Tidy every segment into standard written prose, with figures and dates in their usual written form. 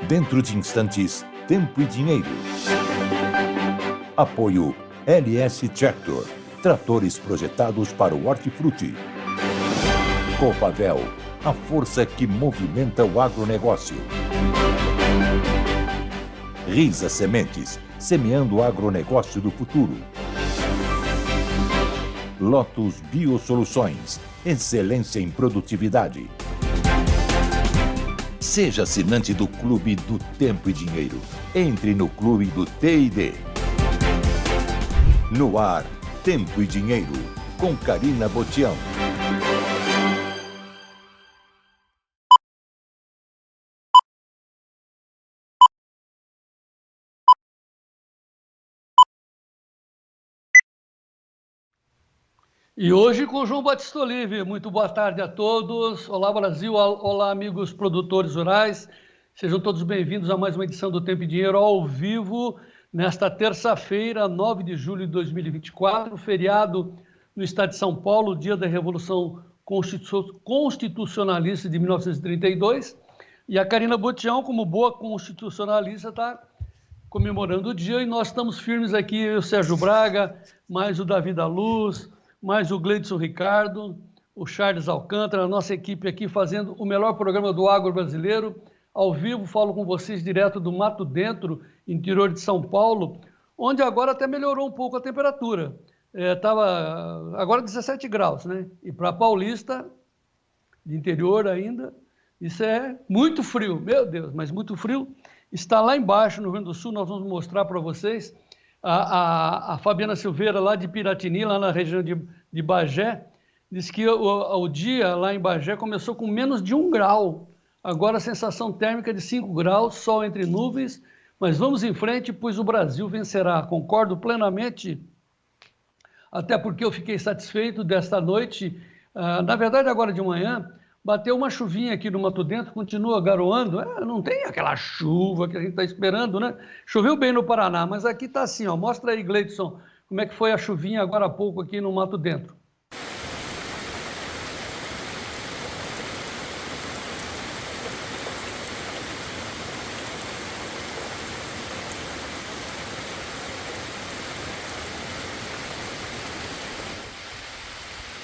Dentro de instantes, Tempo e Dinheiro. Apoio LS Tractor, tratores projetados para o hortifruti. Copavel, a força que movimenta o agronegócio. Risa Sementes, semeando o agronegócio do futuro. Lotus Biosoluções, excelência em produtividade. Seja assinante do Clube do Tempo e Dinheiro. Entre no Clube do T&D. No ar, Tempo e Dinheiro, com Karina Botião. E hoje com o João Batista Olive. Muito boa tarde a todos. Olá, Brasil. Olá, amigos produtores rurais. Sejam todos bem-vindos a mais uma edição do Tempo e Dinheiro ao vivo, nesta terça-feira, 9 de julho de 2024, feriado no estado de São Paulo, dia da Revolução Constitucionalista de 1932. E a Karina Botião, como boa constitucionalista, está comemorando o dia e nós estamos firmes aqui, eu, Sérgio Braga, mais o Davi da Luz, mais o Gleidson Ricardo, o Charles Alcântara, a nossa equipe aqui fazendo o melhor programa do agro brasileiro. Ao vivo, falo com vocês direto do Mato Dentro, interior de São Paulo, onde agora até melhorou um pouco a temperatura. Estava agora 17 graus, né? E para Paulista, de interior ainda, isso é muito frio, meu Deus, mas muito frio. Está lá embaixo, no Rio Grande do Sul, nós vamos mostrar para vocês. A Fabiana Silveira, lá de Piratini, lá na região de Bagé, disse que o dia lá em Bagé começou com menos de 1 grau. Agora a sensação térmica de 5 graus, sol entre nuvens. Mas vamos em frente, pois o Brasil vencerá. Concordo plenamente, até porque eu fiquei satisfeito desta noite. Na verdade, agora de manhã, bateu uma chuvinha aqui no Mato Dentro, continua garoando. Não tem aquela chuva que a gente está esperando, né? Choveu bem no Paraná, mas aqui está assim, ó. Mostra aí, Gleidson, como é que foi a chuvinha agora há pouco aqui no Mato Dentro.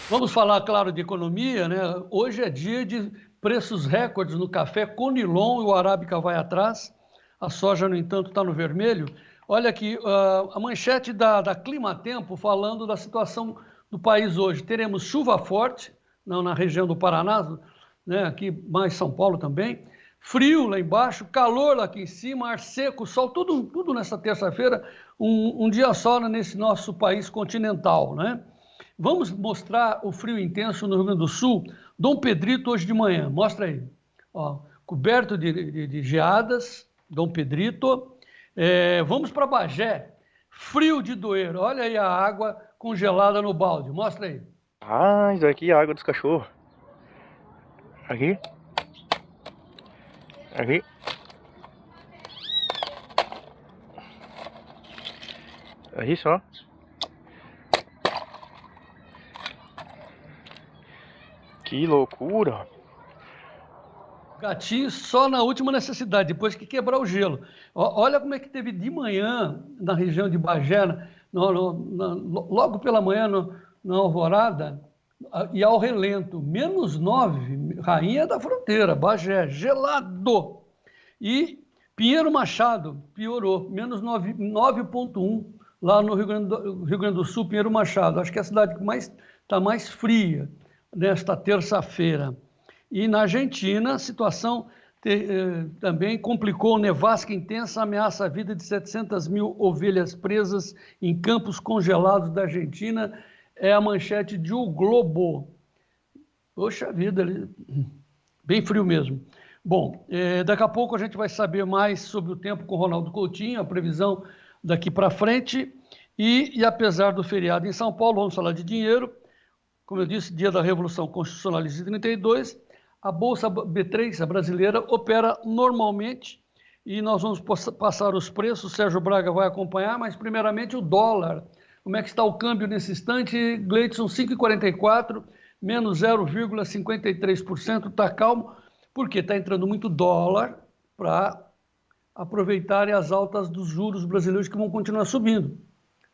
Vamos falar, claro, de economia, né? Hoje é dia de preços recordes no café Conilon e o Arábica vai atrás. A soja, no entanto, está no vermelho. Olha aqui, a manchete da Climatempo falando da situação do país hoje. Teremos chuva forte na região do Paraná, né? Aqui mais São Paulo também. Frio lá embaixo, calor lá aqui em cima, ar seco, sol, tudo nessa terça-feira, um dia só nesse nosso país continental, né? Vamos mostrar o frio intenso no Rio Grande do Sul. Dom Pedrito hoje de manhã, mostra aí. Ó, coberto de geadas, Dom Pedrito. Vamos para Bagé, frio de doer. Olha aí a água congelada no balde, mostra aí. Ah, isso aqui é a água dos cachorros. Aqui. Aqui. Aí só. Que loucura! Gatinho só na última necessidade, depois que quebrar o gelo. Olha como é que teve de manhã na região de Bagé, logo pela manhã na alvorada e ao relento, -9, Rainha da Fronteira, Bagé, gelado. E Pinheiro Machado piorou, -9,1 lá no Rio Grande do Sul, Pinheiro Machado. Acho que é a cidade que está mais fria nesta terça-feira. E na Argentina, a situação também complicou. Nevasca intensa ameaça a vida de 700 mil ovelhas presas em campos congelados da Argentina. É a manchete de O Globo. Poxa vida, bem frio mesmo. Bom, daqui a pouco a gente vai saber mais sobre o tempo com o Ronaldo Coutinho, a previsão daqui para frente. E apesar do feriado em São Paulo, vamos falar de dinheiro. Como eu disse, dia da Revolução Constitucionalista de 32, a Bolsa B3, a brasileira, opera normalmente e nós vamos passar os preços, o Sérgio Braga vai acompanhar, mas primeiramente o dólar. Como é que está o câmbio nesse instante? Gleidson, 5,44, menos 0,53%, está calmo, porque está entrando muito dólar para aproveitarem as altas dos juros brasileiros que vão continuar subindo,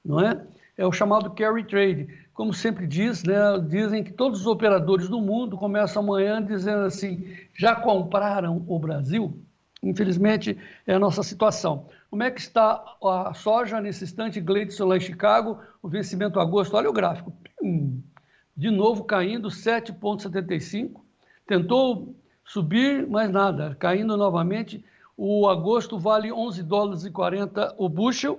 não é? É o chamado carry trade. Como sempre diz, né, dizem que todos os operadores do mundo começam amanhã dizendo assim, já compraram o Brasil? Infelizmente, é a nossa situação. Como é que está a soja nesse instante, Gleidson, lá em Chicago, o vencimento agosto? Olha o gráfico. De novo caindo, 7,75. Tentou subir, mas nada, caindo novamente. O agosto vale 11 dólares e 40 o bushel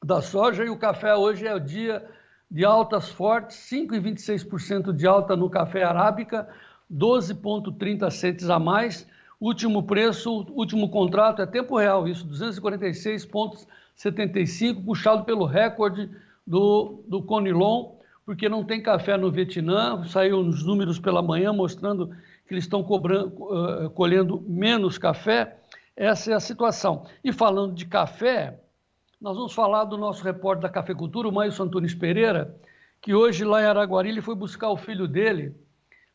da soja, e o café hoje é o dia de altas fortes, 5,26% de alta no café arábica, 12,30 centes a mais. Último preço, último contrato, é tempo real isso, 246,75, puxado pelo recorde do Conilon, porque não tem café no Vietnã. Saiu os números pela manhã mostrando que eles estão colhendo menos café. Essa é a situação. E falando de café, nós vamos falar do nosso repórter da cafeicultura, o Maílson Antunes Pereira, que hoje lá em Araguari ele foi buscar o filho dele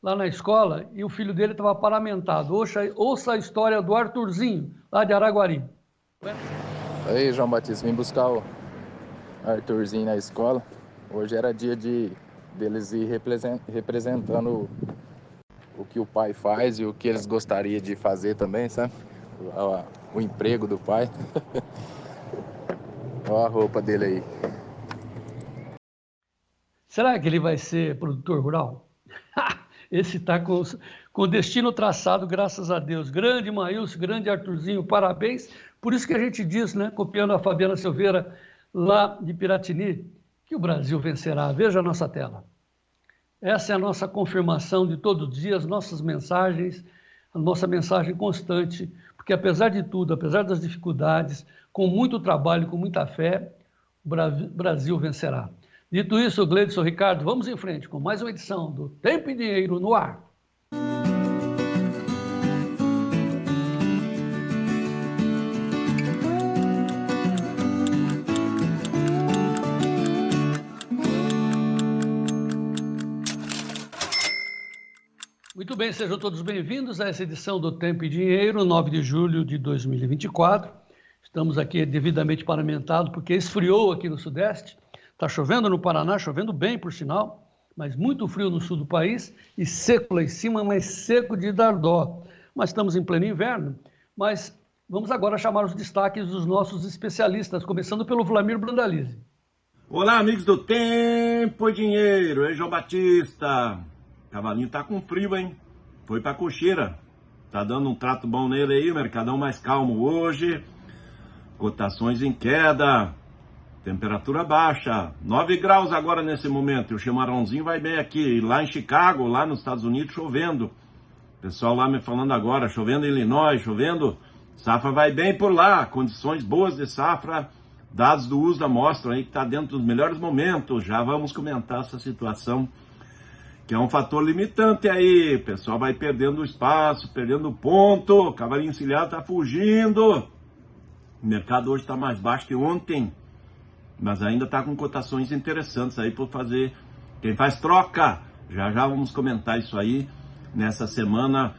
lá na escola e o filho dele estava paramentado. Ouça a história do Arthurzinho, lá de Araguari. Aí, João Batista, vim buscar o Arthurzinho na escola. Hoje era dia deles ir representando o que o pai faz e o que eles gostariam de fazer também, sabe? O emprego do pai. Olha a roupa dele aí. Será que ele vai ser produtor rural? Esse está com o destino traçado, graças a Deus. Grande Maílson, grande Arthurzinho, parabéns. Por isso que a gente diz, né, copiando a Fabiana Silveira, lá de Piratini, que o Brasil vencerá. Veja a nossa tela. Essa é a nossa confirmação de todos os dias, nossas mensagens, a nossa mensagem constante, porque apesar de tudo, apesar das dificuldades, com muito trabalho, com muita fé, o Brasil vencerá. Dito isso, Gleidson, Ricardo, vamos em frente com mais uma edição do Tempo e Dinheiro no Ar. Muito bem, sejam todos bem-vindos a essa edição do Tempo e Dinheiro, 9 de julho de 2024. Estamos aqui devidamente paramentados porque esfriou aqui no Sudeste. Está chovendo no Paraná, chovendo bem, por sinal, mas muito frio no sul do país e seco lá em cima, mas seco de dar dó. Mas estamos em pleno inverno, mas vamos agora chamar os destaques dos nossos especialistas, começando pelo Vlamir Brandalize. Olá, amigos do Tempo e Dinheiro, é João Batista. Cavalinho tá com frio, hein? Foi pra cocheira. Tá dando um trato bom nele aí, mercadão mais calmo hoje. Cotações em queda. Temperatura baixa. 9 graus agora nesse momento. E o chimarrãozinho vai bem aqui. E lá em Chicago, lá nos Estados Unidos, chovendo. Pessoal lá me falando agora, chovendo em Illinois, chovendo. Safra vai bem por lá. Condições boas de safra. Dados do uso da amostra aí que tá dentro dos melhores momentos. Já vamos comentar essa situação, que é um fator limitante aí. O pessoal vai perdendo espaço, perdendo ponto, o cavalinho encilhado tá fugindo. O mercado hoje está mais baixo que ontem, mas ainda está com cotações interessantes aí por fazer. Quem faz troca, já vamos comentar isso aí nessa semana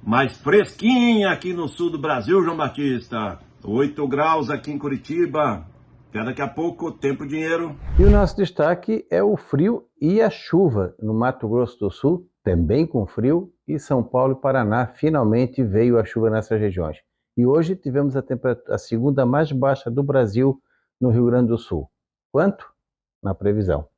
mais fresquinha aqui no sul do Brasil, João Batista. 8 graus aqui em Curitiba. Até daqui a pouco, Tempo e Dinheiro. E o nosso destaque é o frio e a chuva no Mato Grosso do Sul, também com frio, e São Paulo e Paraná, finalmente veio a chuva nessas regiões. E hoje tivemos a segunda mais baixa do Brasil no Rio Grande do Sul. Quanto? Na previsão.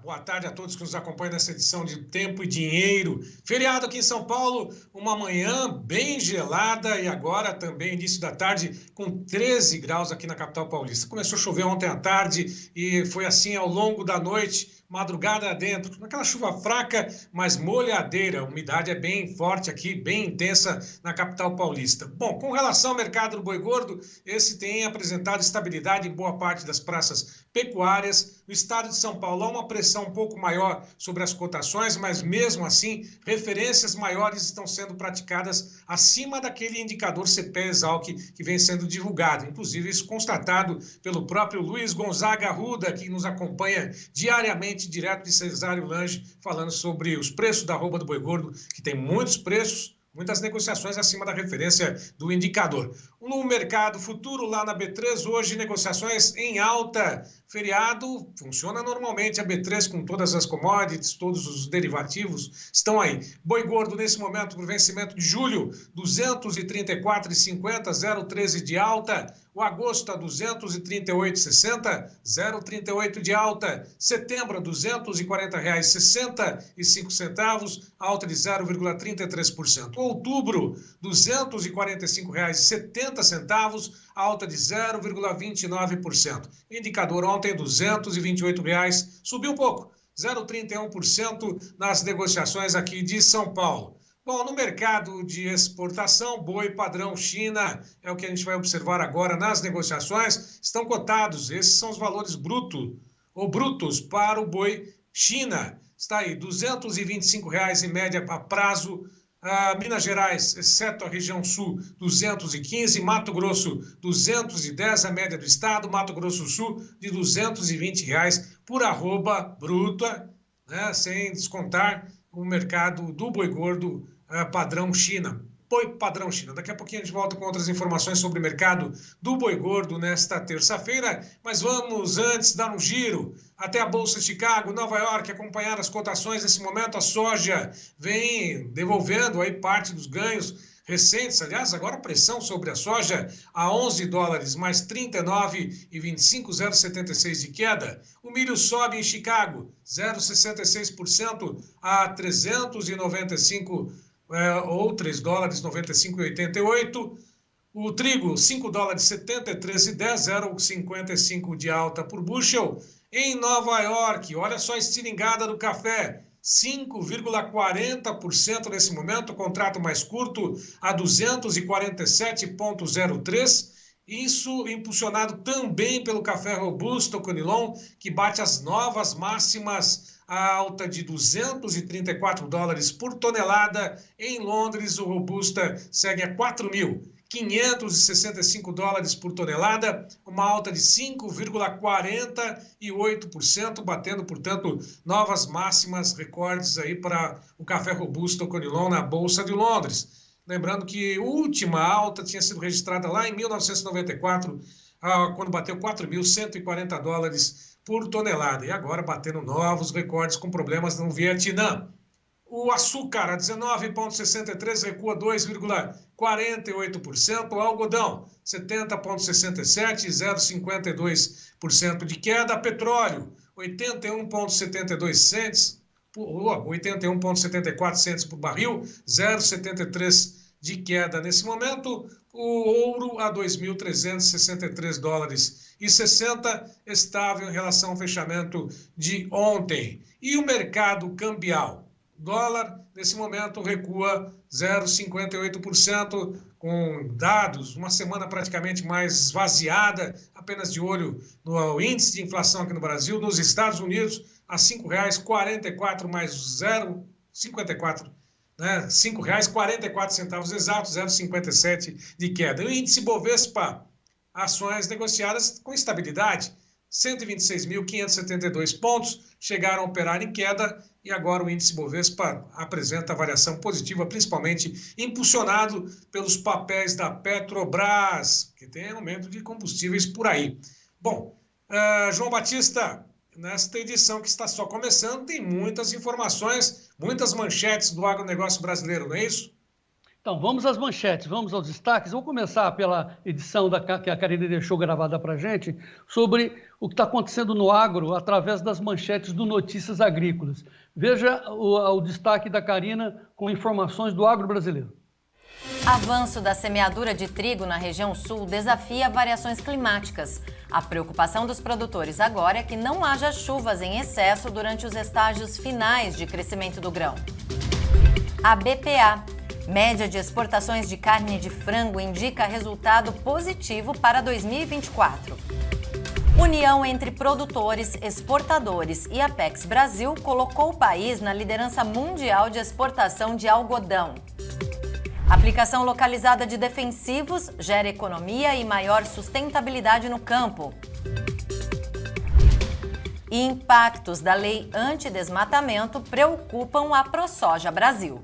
Boa tarde a todos que nos acompanham nessa edição de Tempo e Dinheiro. Feriado aqui em São Paulo, uma manhã bem gelada e agora também início da tarde com 13 graus aqui na capital paulista. Começou a chover ontem à tarde e foi assim ao longo da noite, madrugada adentro, naquela chuva fraca, mas molhadeira. A umidade é bem forte aqui, bem intensa na capital paulista. Bom, com relação ao mercado do boi gordo, esse tem apresentado estabilidade em boa parte das praças pecuárias. No estado de São Paulo, Paulo, há uma pressão um pouco maior sobre as cotações, mas mesmo assim, referências maiores estão sendo praticadas acima daquele indicador CPEA-Exalc que vem sendo divulgado. Inclusive, isso constatado pelo próprio Luiz Gonzaga Arruda, que nos acompanha diariamente, direto de Cesário Lange, falando sobre os preços da arroba do boi gordo, que tem muitos preços, muitas negociações acima da referência do indicador. No mercado futuro, lá na B3, hoje negociações em alta. Feriado funciona normalmente, a B3 com todas as commodities, todos os derivativos estão aí. Boi gordo nesse momento para o vencimento de julho, 234,50, 0,13 de alta. O agosto a 238,60, 0,38 de alta. Setembro a R$ 240,65, alta de 0,33%. Outubro, R$ 245,70, alta de 0,29%. Indicador ontem, R$ 228, subiu um pouco, 0,31% nas negociações aqui de São Paulo. Bom, no mercado de exportação, boi padrão China, é o que a gente vai observar agora nas negociações, estão cotados, esses são os valores brutos para o boi China. Está aí, R$ 225 em média a prazo. Minas Gerais, exceto a região sul, 215, Mato Grosso, 210, a média do estado, Mato Grosso do Sul, de R$ 220 por arroba bruta, né, sem descontar o mercado do boi gordo padrão China. Boi padrão China. Daqui a pouquinho a gente volta com outras informações sobre o mercado do boi gordo nesta terça-feira, mas vamos antes dar um giro até a Bolsa de Chicago, Nova York, acompanhar as cotações. Nesse momento a soja vem devolvendo aí parte dos ganhos recentes. Aliás, agora a pressão sobre a soja a $11, mais 39,25, 0,76 de queda. O milho sobe em Chicago, 0,66% a 395 ou $3,95,88. O trigo, $5,73,10, 0,55 de alta por bushel. Em Nova York, olha só a estilingada do café, 5,40% nesse momento, contrato mais curto a 247,03. Isso impulsionado também pelo café robusto Conilon, que bate as novas máximas, a alta de $234 por tonelada. Em Londres, o robusta segue a $4.565 por tonelada, uma alta de 5,48%, batendo, portanto, novas máximas, recordes aí para o café robusto Conilon na Bolsa de Londres. Lembrando que a última alta tinha sido registrada lá em 1994, quando bateu $4.140 por tonelada, e agora batendo novos recordes com problemas no Vietnã. O açúcar a 19,63 recua 2,48%, o algodão 70,67, 0,52% de queda, petróleo 81,74 centes por barril, 0,73 de queda nesse momento. O ouro a $2.363,60, estável em relação ao fechamento de ontem. E o mercado cambial? Dólar, nesse momento, recua 0,58%, com dados, uma semana praticamente mais esvaziada, apenas de olho no índice de inflação aqui no Brasil. Nos Estados Unidos, a R$ 5,44 mais 0,54, né? R$ 5,44 exatos, 0,57 de queda. E o índice Bovespa, ações negociadas com estabilidade, 126.572 pontos, chegaram a operar em queda, e agora o índice Bovespa apresenta variação positiva, principalmente impulsionado pelos papéis da Petrobras, que tem aumento de combustíveis por aí. Bom, João Batista, nesta edição que está só começando, tem muitas informações, muitas manchetes do agronegócio brasileiro, não é isso? Então, vamos às manchetes, vamos aos destaques. Vamos começar pela edição que a Karine deixou gravada para a gente, sobre o que está acontecendo no agro através das manchetes do Notícias Agrícolas. Veja o destaque da Karina com informações do agro brasileiro. Avanço da semeadura de trigo na região sul desafia variações climáticas. A preocupação dos produtores agora é que não haja chuvas em excesso durante os estágios finais de crescimento do grão. A BPA, média de exportações de carne de frango, indica resultado positivo para 2024. União entre produtores, exportadores e Apex Brasil colocou o país na liderança mundial de exportação de algodão. Aplicação localizada de defensivos gera economia e maior sustentabilidade no campo. E impactos da lei antidesmatamento preocupam a ProSoja Brasil.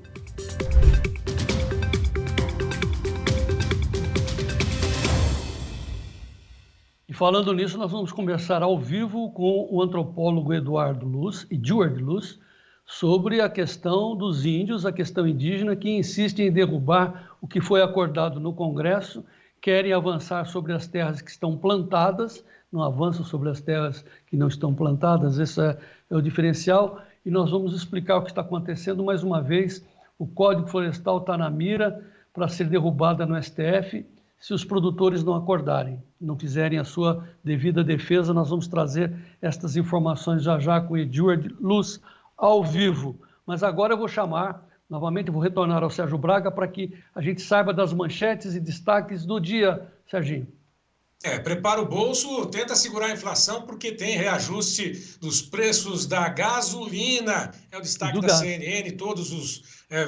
E falando nisso, nós vamos conversar ao vivo com o antropólogo Edward Luz sobre a questão dos índios, a questão indígena, que insistem em derrubar o que foi acordado no Congresso, querem avançar sobre as terras que estão plantadas, não avançam sobre as terras que não estão plantadas, esse é o diferencial, e nós vamos explicar o que está acontecendo mais uma vez. O Código Florestal está na mira para ser derrubada no STF, se os produtores não acordarem, não fizerem a sua devida defesa. Nós vamos trazer estas informações já com o Edward Luz ao vivo. Mas agora eu vou chamar, novamente vou retornar ao Sérgio Braga para que a gente saiba das manchetes e destaques do dia, Serginho. Prepara o bolso, tenta segurar a inflação, porque tem reajuste dos preços da gasolina. É o destaque da CNN, todos os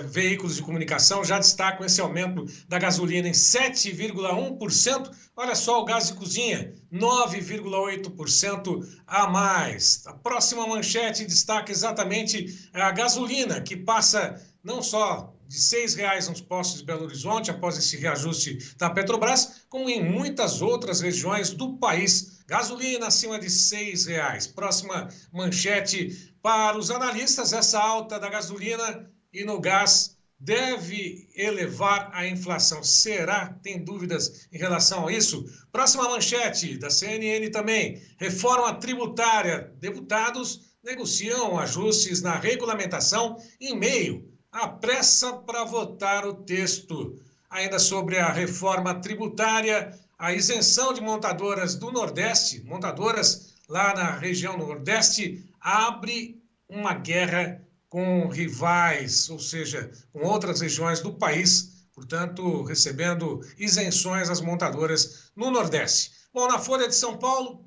veículos de comunicação já destacam esse aumento da gasolina em 7,1%. Olha só o gás de cozinha, 9,8% a mais. A próxima manchete destaca exatamente a gasolina, que passa não só de R$ 6,00 nos postos de Belo Horizonte, após esse reajuste da Petrobras, como em muitas outras regiões do país. Gasolina acima de R$ 6,00. Próxima manchete para os analistas, essa alta da gasolina e no gás deve elevar a inflação. Será? Tem dúvidas em relação a isso? Próxima manchete da CNN também. Reforma tributária. Deputados negociam ajustes na regulamentação em meio à pressa para votar o texto. Ainda sobre a reforma tributária, a isenção de montadoras do Nordeste, montadoras lá na região Nordeste, abre uma guerra com rivais, ou seja, com outras regiões do país, portanto, recebendo isenções às montadoras no Nordeste. Bom, na Folha de São Paulo,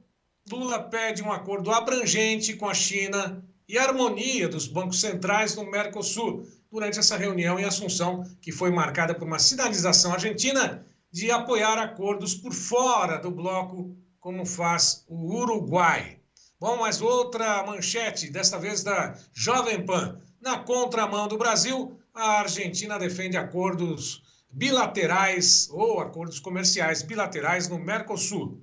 Lula pede um acordo abrangente com a China e harmonia dos bancos centrais no Mercosul, durante essa reunião em Assunção, que foi marcada por uma sinalização argentina de apoiar acordos por fora do bloco, como faz o Uruguai. Bom, mas outra manchete, desta vez da Jovem Pan. Na contramão do Brasil, a Argentina defende acordos bilaterais ou acordos comerciais bilaterais no Mercosul.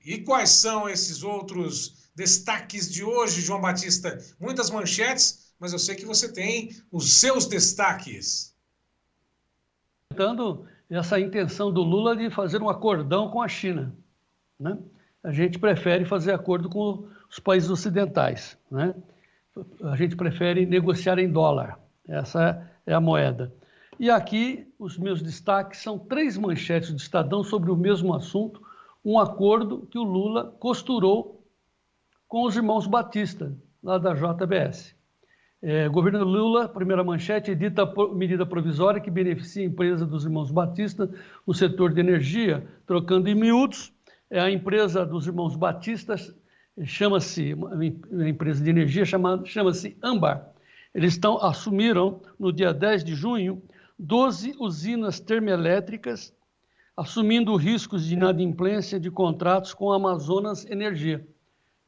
E quais são esses outros destaques de hoje, João Batista? Muitas manchetes, mas eu sei que você tem os seus destaques. Essa intenção do Lula de fazer um acordão com a China, né? A gente prefere fazer acordo com os países ocidentais, né? A gente prefere negociar em dólar, essa é a moeda. E aqui os meus destaques são 3 manchetes do Estadão sobre o mesmo assunto, um acordo que o Lula costurou com os irmãos Batista, lá da JBS. Governo Lula, primeira manchete, edita medida provisória que beneficia a empresa dos irmãos Batista no setor de energia, trocando em miúdos. A empresa dos irmãos Batistas chama-se, a empresa de energia chama-se Âmbar. Eles assumiram, no dia 10 de junho, 12 usinas termoelétricas, assumindo riscos de inadimplência de contratos com a Amazonas Energia.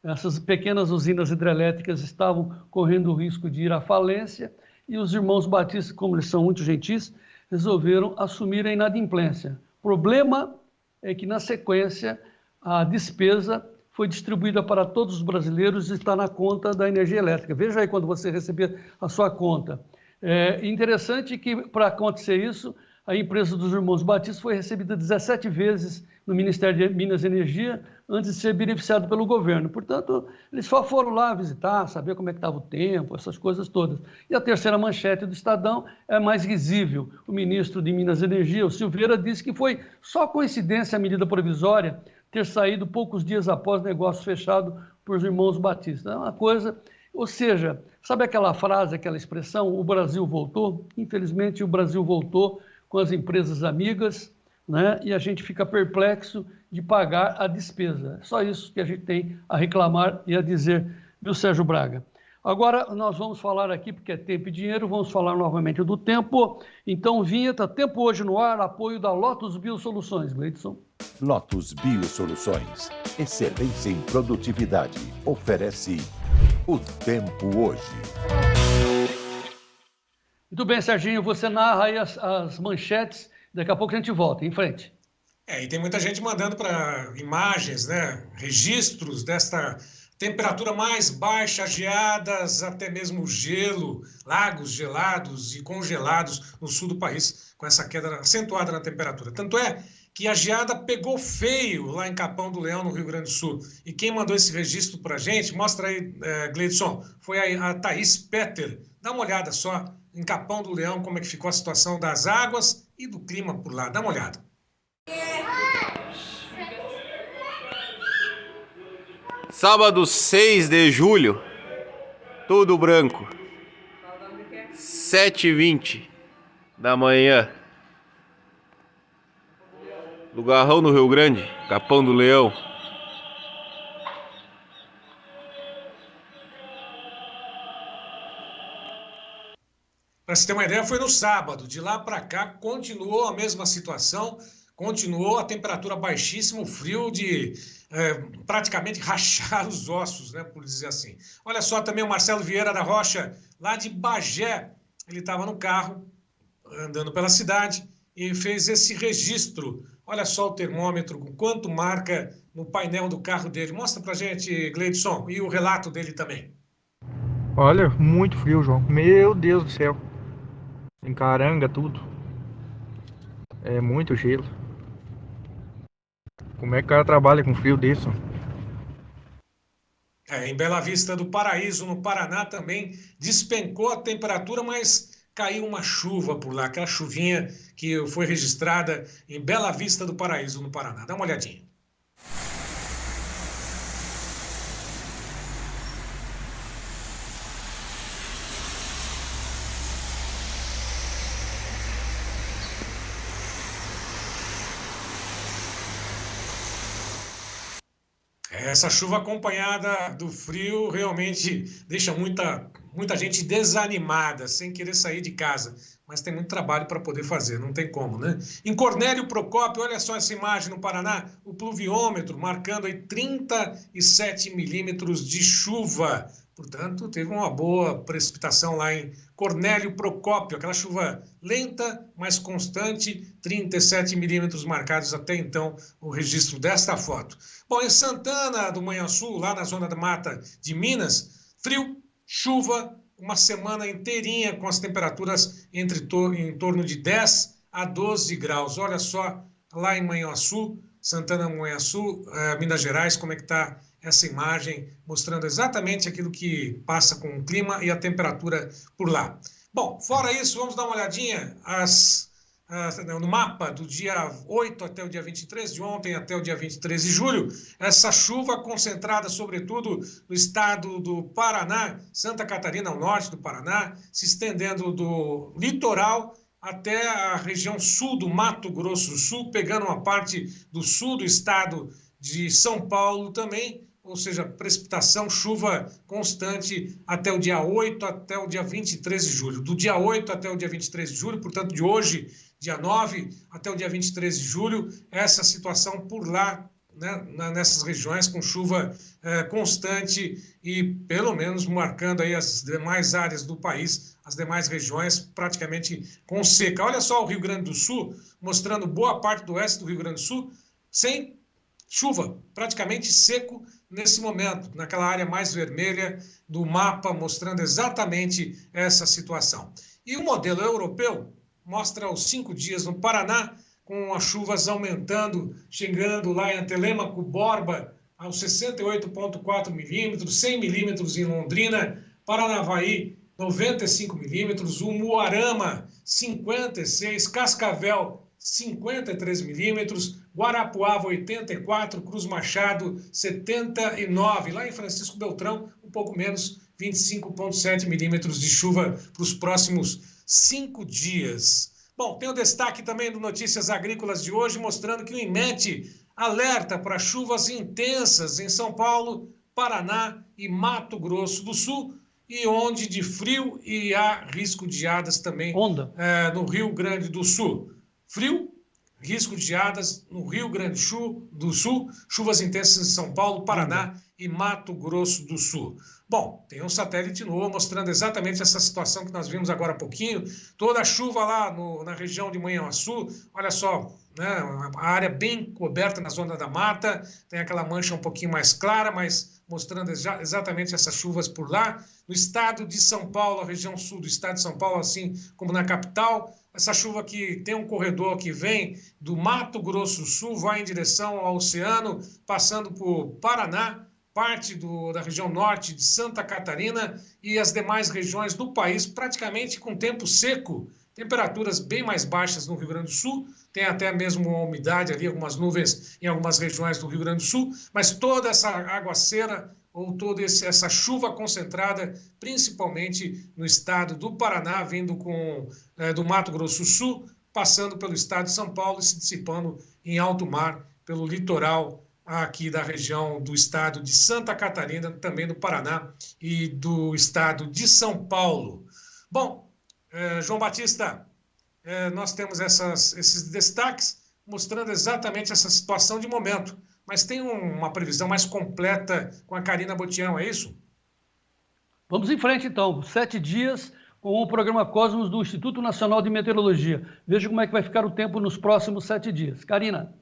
Essas pequenas usinas hidrelétricas estavam correndo o risco de ir à falência e os irmãos Batista, como eles são muito gentis, resolveram assumir a inadimplência. O problema é que, na sequência, a despesa foi distribuída para todos os brasileiros e está na conta da energia elétrica. Veja aí quando você receber a sua conta. É interessante que, para acontecer isso, a empresa dos irmãos Batista foi recebida 17 vezes no Ministério de Minas e Energia antes de ser beneficiado pelo governo. Portanto, eles só foram lá visitar, saber como é que estava o tempo, essas coisas todas. E a terceira manchete do Estadão é mais risível. O ministro de Minas e Energia, o Silveira, disse que foi só coincidência a medida provisória ter saído poucos dias após o negócio fechado por os irmãos Batista. É uma coisa... Ou seja, sabe aquela frase, aquela expressão, o Brasil voltou? Infelizmente, o Brasil voltou com as empresas amigas, né? E a gente fica perplexo de pagar a despesa. É só isso que a gente tem a reclamar e a dizer, viu, Sérgio Braga? Agora nós vamos falar aqui, porque é tempo e dinheiro, vamos falar novamente do tempo. Então, vinheta, tempo hoje no ar, apoio da Lotus Biosoluções, Gleidson. Lotus Biosoluções, excelência em produtividade, oferece o tempo hoje. Muito bem, Serginho, você narra aí as manchetes, daqui a pouco a gente volta, em frente. E tem muita gente mandando para imagens, né, registros desta temperatura mais baixa, geadas, até mesmo gelo, lagos gelados e congelados no sul do país, com essa queda acentuada na temperatura. Tanto é que a geada pegou feio lá em Capão do Leão, no Rio Grande do Sul. E quem mandou esse registro para a gente, mostra aí, Gleidson, foi a Thaís Petter. Dá uma olhada só em Capão do Leão, como é que ficou a situação das águas e do clima por lá. Dá uma olhada. Sábado 6 de julho, tudo branco, 7h20 da manhã, Lugarrão no Rio Grande, Capão do Leão. Para você ter uma ideia, foi no sábado. De lá para cá, continuou a mesma situação, continuou a temperatura baixíssima, o frio de praticamente rachar os ossos, né, por dizer assim. Olha só também o Marcelo Vieira da Rocha, lá de Bagé. Ele estava no carro, andando pela cidade, e fez esse registro. Olha só o termômetro, quanto marca no painel do carro dele. Mostra pra gente, Gleidson, e o relato dele também. Olha, muito frio, João. Meu Deus do céu. Encaranga tudo. É muito gelo. Como é que o cara trabalha com frio desse? Em Bela Vista do Paraíso, no Paraná, também despencou a temperatura, mas caiu uma chuva por lá, aquela chuvinha que foi registrada em Bela Vista do Paraíso, no Paraná. Dá uma olhadinha. Essa chuva acompanhada do frio realmente deixa muita gente desanimada, sem querer sair de casa. Mas tem muito trabalho para poder fazer, não tem como, né? Em Cornélio Procópio, olha só essa imagem no Paraná, o pluviômetro marcando aí 37 milímetros de chuva. Portanto, teve uma boa precipitação lá em Cornélio Procópio, aquela chuva lenta, mas constante, 37 milímetros marcados até então, o registro desta foto. Bom, em Santana do Manhuaçu, lá na zona da mata de Minas, frio, chuva, uma semana inteirinha com as temperaturas em torno de 10 a 12 graus. Olha só, lá em Manhuaçu, Santana do Manhuaçu, Minas Gerais, como é que está essa imagem, mostrando exatamente aquilo que passa com o clima e a temperatura por lá. Bom, fora isso, vamos dar uma olhadinha no mapa do dia 8 até o dia 23, de ontem até o dia 23 de julho. Essa chuva concentrada, sobretudo, no estado do Paraná, Santa Catarina, ao norte do Paraná, se estendendo do litoral até a região sul do Mato Grosso do Sul, pegando uma parte do sul do estado de São Paulo também, ou seja, precipitação, chuva constante até o dia 8 até o dia 23 de julho. Do dia 8 até o dia 23 de julho, portanto, de hoje, dia 9 até o dia 23 de julho, essa situação por lá, né, nessas regiões, com chuva constante e pelo menos marcando aí as demais áreas do país, as demais regiões praticamente com seca. Olha só o Rio Grande do Sul, mostrando boa parte do oeste do Rio Grande do Sul, sem chuva, praticamente seco nesse momento, naquela área mais vermelha do mapa, mostrando exatamente essa situação. E o modelo europeu mostra os 5 dias no Paraná, com as chuvas aumentando, chegando lá em Telêmaco, Borba, aos 68,4 milímetros, 100 milímetros em Londrina, Paranavaí, 95 milímetros, Umuarama, 56, Cascavel, 53 milímetros, Guarapuava 84, Cruz Machado 79, lá em Francisco Beltrão um pouco menos, 25,7 milímetros de chuva para os próximos 5 dias. Bom, tem o destaque também do Notícias Agrícolas de hoje, mostrando que o INMET alerta para chuvas intensas em São Paulo, Paraná e Mato Grosso do Sul, e onde de frio e há risco de geadas também no Rio Grande do Sul. Frio, risco de geadas no Rio Grande do Sul, chuvas intensas em São Paulo, Paraná e Mato Grosso do Sul. Bom, tem um satélite novo mostrando exatamente essa situação que nós vimos agora há pouquinho, toda a chuva lá na região de Manhuaçu, olha só, né, a área bem coberta na zona da mata, tem aquela mancha um pouquinho mais clara, mas mostrando exatamente essas chuvas por lá. No estado de São Paulo, a região sul do estado de São Paulo, assim como na capital, essa chuva que tem um corredor que vem do Mato Grosso do Sul, vai em direção ao oceano, passando por Paraná, parte da região norte de Santa Catarina e as demais regiões do país, praticamente com tempo seco, temperaturas bem mais baixas no Rio Grande do Sul, tem até mesmo uma umidade ali, algumas nuvens em algumas regiões do Rio Grande do Sul, mas toda essa aguaceira ou toda essa chuva concentrada, principalmente no estado do Paraná, vindo do Mato Grosso do Sul, passando pelo estado de São Paulo e se dissipando em alto mar pelo litoral aqui da região do estado de Santa Catarina, também do Paraná e do estado de São Paulo. Bom, João Batista, nós temos esses destaques mostrando exatamente essa situação de momento, mas tem uma previsão mais completa com a Karina Botião, é isso? Vamos em frente então, 7 dias com o programa Cosmos do Instituto Nacional de Meteorologia. Veja como é que vai ficar o tempo nos próximos 7 dias. Karina.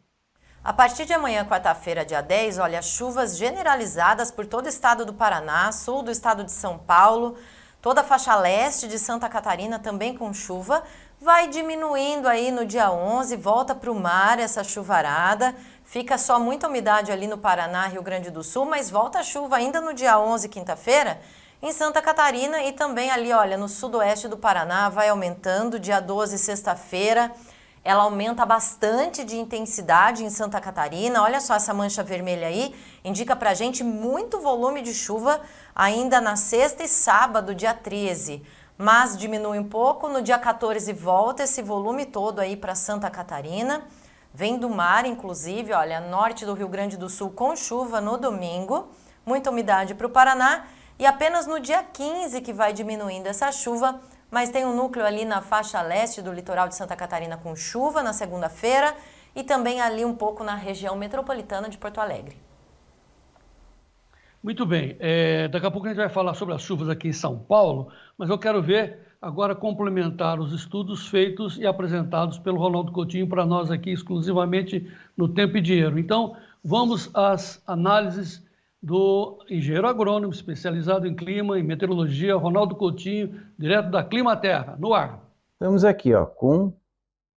A partir de amanhã, quarta-feira, dia 10, olha, chuvas generalizadas por todo o estado do Paraná, sul do estado de São Paulo, toda a faixa leste de Santa Catarina também com chuva. Vai diminuindo aí no dia 11, volta para o mar essa chuvarada, fica só muita umidade ali no Paraná, Rio Grande do Sul, mas volta a chuva ainda no dia 11, quinta-feira, em Santa Catarina e também ali, olha, no sudoeste do Paraná, vai aumentando, dia 12, sexta-feira, ela aumenta bastante de intensidade em Santa Catarina. Olha só essa mancha vermelha aí, indica pra gente muito volume de chuva ainda na sexta e sábado, dia 13. Mas diminui um pouco, no dia 14 volta esse volume todo aí para Santa Catarina. Vem do mar, inclusive, olha, norte do Rio Grande do Sul com chuva no domingo. Muita umidade para o Paraná. E apenas no dia 15 que vai diminuindo essa chuva, mas tem um núcleo ali na faixa leste do litoral de Santa Catarina com chuva na segunda-feira e também ali um pouco na região metropolitana de Porto Alegre. Muito bem, daqui a pouco a gente vai falar sobre as chuvas aqui em São Paulo, mas eu quero ver agora complementar os estudos feitos e apresentados pelo Ronaldo Coutinho para nós aqui exclusivamente no Tempo e Dinheiro. Então, vamos às análises do engenheiro agrônomo especializado em clima e meteorologia, Ronaldo Coutinho, direto da Climaterra, no ar. Estamos aqui, ó, com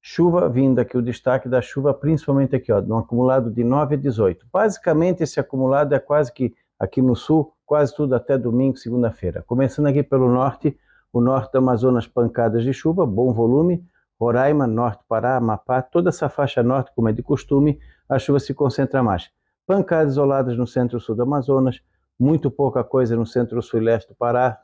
chuva vindo aqui, o destaque da chuva, principalmente aqui, ó, no acumulado de 9 a 18. Basicamente, esse acumulado é quase que aqui no sul, quase tudo até domingo, segunda-feira. Começando aqui pelo norte, o norte do Amazonas, pancadas de chuva, bom volume, Roraima, norte Pará, Amapá, toda essa faixa norte, como é de costume, a chuva se concentra mais. Pancadas isoladas no centro-sul do Amazonas, muito pouca coisa no centro-sul e leste do Pará,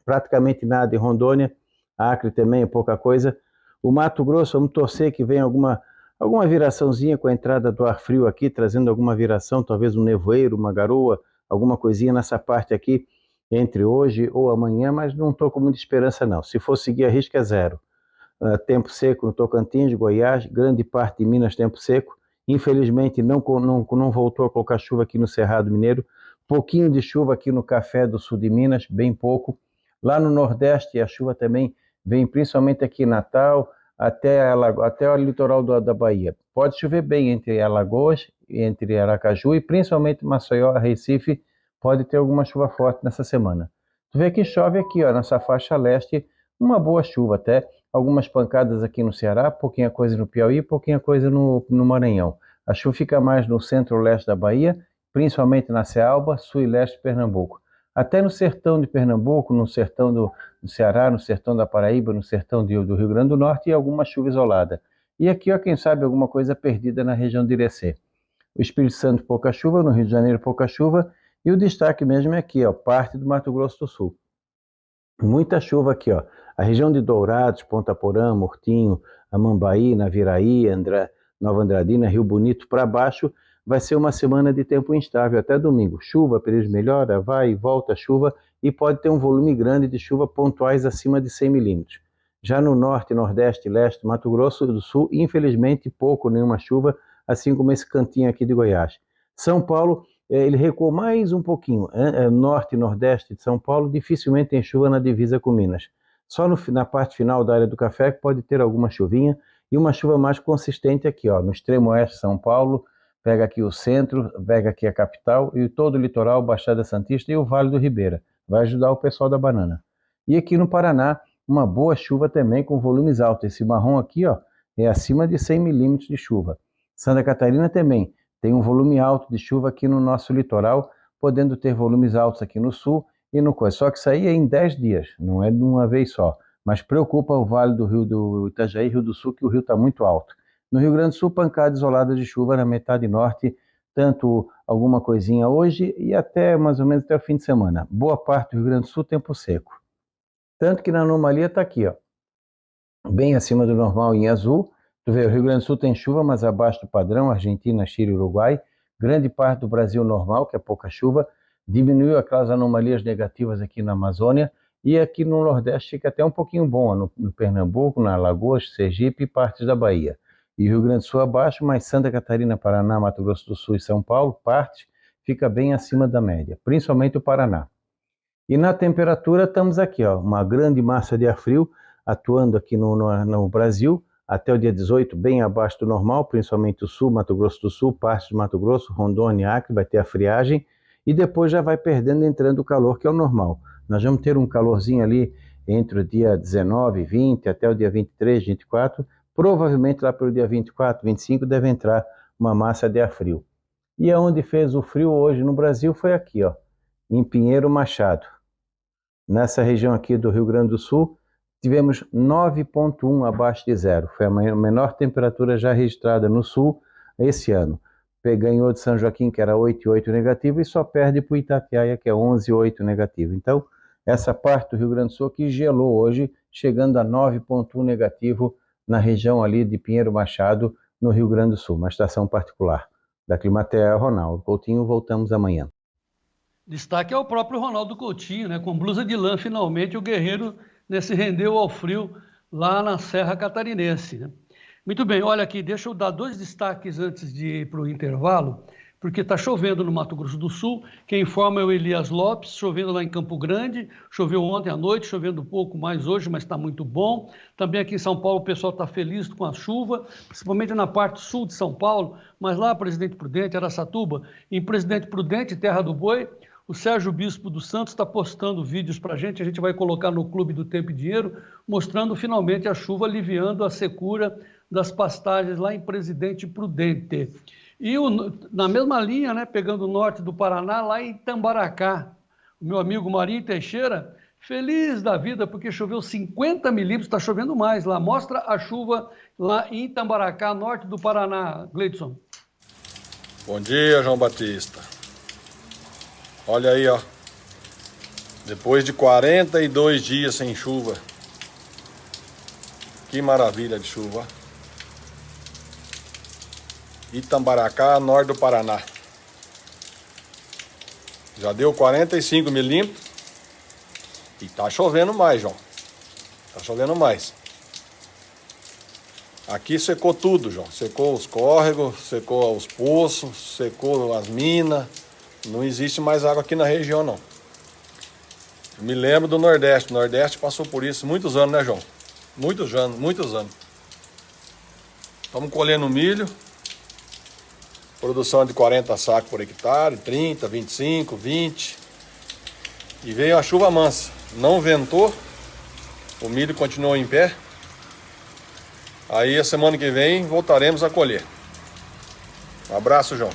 praticamente nada em Rondônia, Acre também é pouca coisa. O Mato Grosso, vamos torcer que venha alguma viraçãozinha com a entrada do ar frio aqui, trazendo alguma viração, talvez um nevoeiro, uma garoa, alguma coisinha nessa parte aqui, entre hoje ou amanhã, mas não estou com muita esperança não. Se for seguir a risca é zero. Tempo seco no Tocantins, Goiás, grande parte de Minas tempo seco. Infelizmente não voltou a colocar chuva aqui no Cerrado Mineiro. Pouquinho de chuva aqui no Café do sul de Minas, bem pouco. Lá no Nordeste a chuva também vem principalmente aqui em Natal, até o litoral da Bahia. Pode chover bem entre Alagoas, entre Aracaju e principalmente Maceió, Recife, pode ter alguma chuva forte nessa semana. Tu vê que chove aqui, ó, nessa faixa leste, uma boa chuva até, algumas pancadas aqui no Ceará, pouquinha coisa no Piauí, pouquinha coisa no Maranhão. A chuva fica mais no centro-leste da Bahia, principalmente na Cealba, sul e leste de Pernambuco. Até no sertão de Pernambuco, no sertão do Ceará, no sertão da Paraíba, no sertão do Rio Grande do Norte e alguma chuva isolada. E aqui, ó, quem sabe alguma coisa perdida na região de Irecê. O Espírito Santo, pouca chuva, no Rio de Janeiro, pouca chuva, e o destaque mesmo é aqui, ó, parte do Mato Grosso do Sul. Muita chuva aqui, ó. A região de Dourados, Ponta Porã, Mortinho, Amambaí, Naviraí, Nova Andradina, Rio Bonito para baixo, vai ser uma semana de tempo instável até domingo. Chuva, período de melhora, vai e volta chuva e pode ter um volume grande de chuva pontuais acima de 100 milímetros. Já no norte, nordeste, leste, Mato Grosso do Sul, infelizmente pouco, nenhuma chuva, assim como esse cantinho aqui de Goiás. São Paulo, ele recuou mais um pouquinho. Norte e nordeste de São Paulo, dificilmente tem chuva na divisa com Minas. Só na parte final da área do café que pode ter alguma chuvinha e uma chuva mais consistente aqui, ó, no extremo oeste de São Paulo, pega aqui o centro, pega aqui a capital e todo o litoral, Baixada Santista e o Vale do Ribeira. Vai ajudar o pessoal da banana. E aqui no Paraná, uma boa chuva também com volumes altos. Esse marrom aqui, ó, é acima de 100 milímetros de chuva. Santa Catarina também tem um volume alto de chuva aqui no nosso litoral, podendo ter volumes altos aqui no sul e no coisa. Só que isso aí é em 10 dias, não é de uma vez só. Mas preocupa o Vale do Rio do Itajaí, Rio do Sul, que o rio está muito alto. No Rio Grande do Sul, pancada isolada de chuva na metade norte, tanto alguma coisinha hoje e até mais ou menos até o fim de semana. Boa parte do Rio Grande do Sul, tempo seco. Tanto que na anomalia está aqui, ó, bem acima do normal em azul. Tu vê, o Rio Grande do Sul tem chuva, mas abaixo do padrão, Argentina, Chile, Uruguai. Grande parte do Brasil normal, que é pouca chuva. Diminuiu aquelas anomalias negativas aqui na Amazônia. E aqui no Nordeste fica até um pouquinho bom, no Pernambuco, na Alagoas, Sergipe e partes da Bahia. E Rio Grande do Sul abaixo, mas Santa Catarina, Paraná, Mato Grosso do Sul e São Paulo, parte, fica bem acima da média, principalmente o Paraná. E na temperatura estamos aqui, ó, uma grande massa de ar frio atuando aqui no Brasil, até o dia 18, bem abaixo do normal, principalmente o sul, Mato Grosso do Sul, parte de Mato Grosso, Rondônia, Acre, vai ter a friagem, e depois já vai perdendo, entrando o calor, que é o normal. Nós vamos ter um calorzinho ali entre o dia 19, 20, até o dia 23, 24, provavelmente lá pelo dia 24, 25, deve entrar uma massa de ar frio. E aonde fez o frio hoje no Brasil foi aqui, ó, em Pinheiro Machado. Nessa região aqui do Rio Grande do Sul, tivemos 9,1 abaixo de zero. Foi a menor temperatura já registrada no sul esse ano. Ganhou de São Joaquim, que era 8,8 negativo, e só perde para o Itatiaia, que é 11,8 negativo. Então, essa parte do Rio Grande do Sul que gelou hoje, chegando a 9,1 negativo na região ali de Pinheiro Machado, no Rio Grande do Sul, uma estação particular. Da Climatea, Ronaldo Coutinho, voltamos amanhã. Destaque é o próprio Ronaldo Coutinho, né? Com blusa de lã, finalmente o guerreiro se rendeu ao frio lá na Serra Catarinense, né? Muito bem, olha aqui, deixa eu dar 2 destaques antes de ir para o intervalo, porque está chovendo no Mato Grosso do Sul. Quem informa é o Elias Lopes, chovendo lá em Campo Grande, choveu ontem à noite, chovendo um pouco mais hoje, mas está muito bom. Também aqui em São Paulo o pessoal está feliz com a chuva, principalmente na parte sul de São Paulo, mas lá Presidente Prudente, Araçatuba, em Presidente Prudente, Terra do Boi, o Sérgio Bispo dos Santos está postando vídeos para a gente vai colocar no Clube do Tempo e Dinheiro, mostrando finalmente a chuva aliviando a secura das pastagens lá em Presidente Prudente. E na mesma linha, né, pegando o norte do Paraná, lá em Tambaracá, o meu amigo Marinho Teixeira, feliz da vida porque choveu 50 milímetros, está chovendo mais lá. Mostra a chuva lá em Tambaracá, norte do Paraná, Gleidson. Bom dia, João Batista. Olha aí, ó. Depois de 42 dias sem chuva. Que maravilha de chuva. Itambaracá, norte do Paraná. Já deu 45 milímetros. E tá chovendo mais, João. Tá chovendo mais. Aqui secou tudo, João. Secou os córregos, secou os poços, secou as minas. Não existe mais água aqui na região, não. Eu me lembro do Nordeste. O Nordeste passou por isso muitos anos, né, João? Muitos anos, muitos anos. Estamos colhendo milho. Produção de 40 sacos por hectare, 30, 25, 20. E veio a chuva mansa. Não ventou. O milho continuou em pé. Aí a semana que vem voltaremos a colher. Um abraço, João.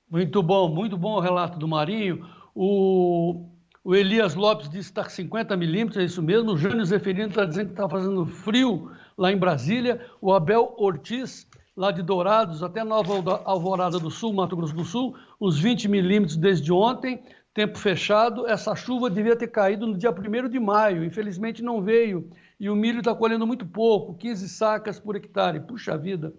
Muito bom o relato do Marinho. O Elias Lopes disse que está com 50 milímetros, é isso mesmo. O Jânio Zeferino está dizendo que está fazendo frio lá em Brasília. O Abel Ortiz lá de Dourados até Nova Alvorada do Sul, Mato Grosso do Sul, uns 20 milímetros desde ontem, tempo fechado. Essa chuva devia ter caído no dia 1º de maio, infelizmente não veio, e o milho está colhendo muito pouco, 15 sacas por hectare, puxa vida.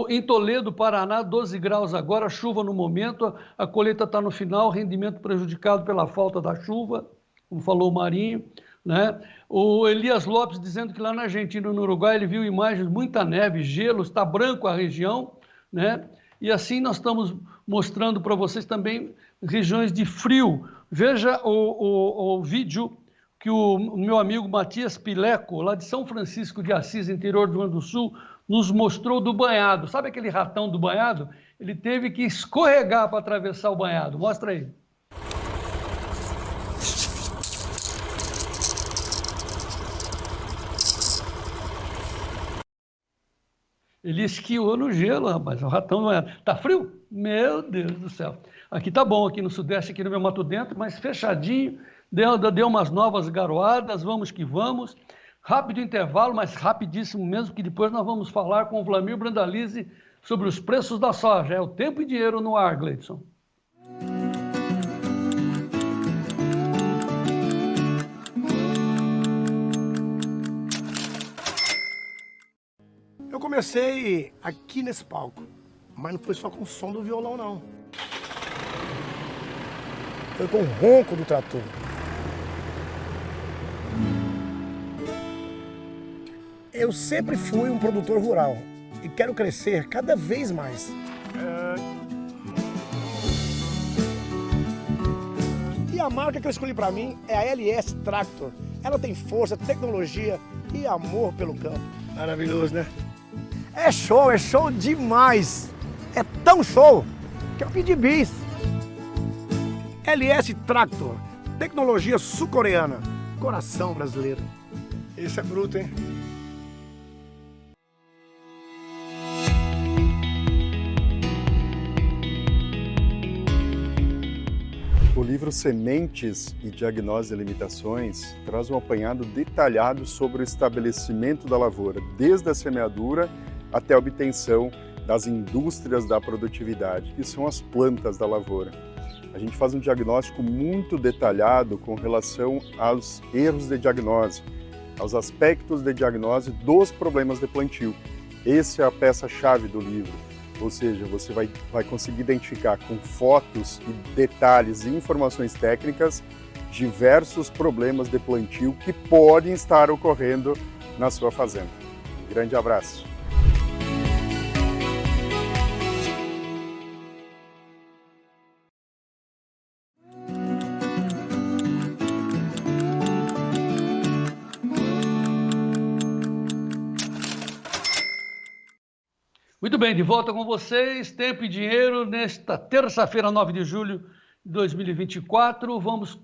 Em Toledo, Paraná, 12 graus agora, chuva no momento, a colheita está no final, rendimento prejudicado pela falta da chuva, como falou o Marinho, né? O Elias Lopes dizendo que lá na Argentina e no Uruguai ele viu imagens, muita neve, gelo, está branco a região, né? E assim nós estamos mostrando para vocês também regiões de frio. Veja o vídeo que o meu amigo Matias Pileco, lá de São Francisco de Assis, interior do Rio Grande do Sul, nos mostrou do banhado. Sabe aquele ratão do banhado? Ele teve que escorregar para atravessar o banhado. Mostra aí. Ele esquiou no gelo, rapaz, o ratão não era. Tá frio? Meu Deus do céu. Aqui tá bom, aqui no Sudeste, aqui no meu Mato Dentro, mas fechadinho, deu umas novas garoadas, vamos que vamos. Rápido intervalo, mas rapidíssimo mesmo, que depois nós vamos falar com o Vlamir Brandalize sobre os preços da soja. É o Tempo e Dinheiro no ar, Gleidson. Eu comecei aqui nesse palco, mas não foi só com o som do violão, não. Foi com o ronco do trator. Eu sempre fui um produtor rural e quero crescer cada vez mais. E a marca que eu escolhi para mim é a LS Tractor. Ela tem força, tecnologia e amor pelo campo. Maravilhoso, né? É show demais! É tão show que eu pedi bis. LS Tractor, tecnologia sul-coreana, coração brasileiro. Esse é bruto, hein? O livro Sementes e Diagnose e Limitações traz um apanhado detalhado sobre o estabelecimento da lavoura, desde a semeadura até a obtenção das indústrias da produtividade, que são as plantas da lavoura. A gente faz um diagnóstico muito detalhado com relação aos erros de diagnose, aos aspectos de diagnose dos problemas de plantio. Essa é a peça-chave do livro, ou seja, você vai conseguir identificar com fotos e detalhes e informações técnicas diversos problemas de plantio que podem estar ocorrendo na sua fazenda. Grande abraço! Muito bem, de volta com vocês, Tempo e Dinheiro, nesta terça-feira, 9 de julho de 2024. Vamos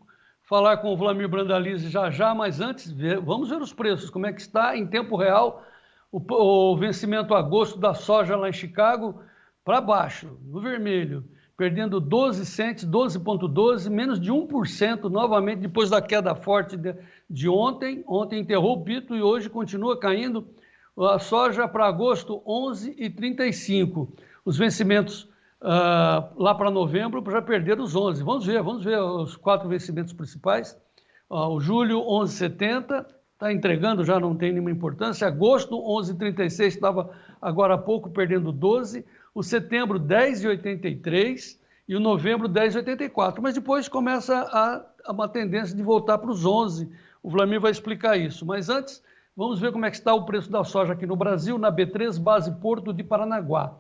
falar com o Vlamir Brandalize já, mas antes, vamos ver os preços, como é que está em tempo real o vencimento agosto da soja lá em Chicago, para baixo, no vermelho, perdendo 12 cents, 12,12, menos de 1% novamente, depois da queda forte de ontem. Ontem enterrou o pito e hoje continua caindo. A soja para agosto, 11,35. Os vencimentos lá para novembro já perderam os 11. Vamos ver os 4 vencimentos principais. O julho, 11,70, está entregando, já não tem nenhuma importância. Agosto, 11,36, estava agora há pouco perdendo 12. O setembro, 10,83 e o novembro, 10,84. Mas depois começa uma tendência de voltar para os 11. O Vlamir vai explicar isso. Mas antes, vamos ver como é que está o preço da soja aqui no Brasil, na B3, base Porto de Paranaguá.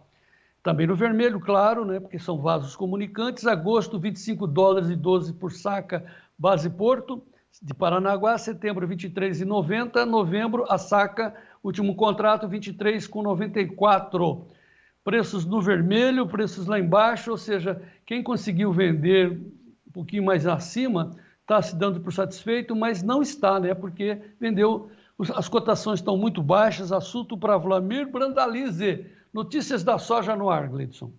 Também no vermelho, claro, né, porque são vasos comunicantes. Agosto, 25 dólares e 12 por saca, base Porto de Paranaguá. Setembro, 23,90. Novembro, a saca, último contrato, 23,94. Preços no vermelho, preços lá embaixo, ou seja, quem conseguiu vender um pouquinho mais acima está se dando por satisfeito, mas não está, né, porque vendeu. As cotações estão muito baixas. Assunto para Vlamir Brandalize. Notícias da soja no ar, Gleidson.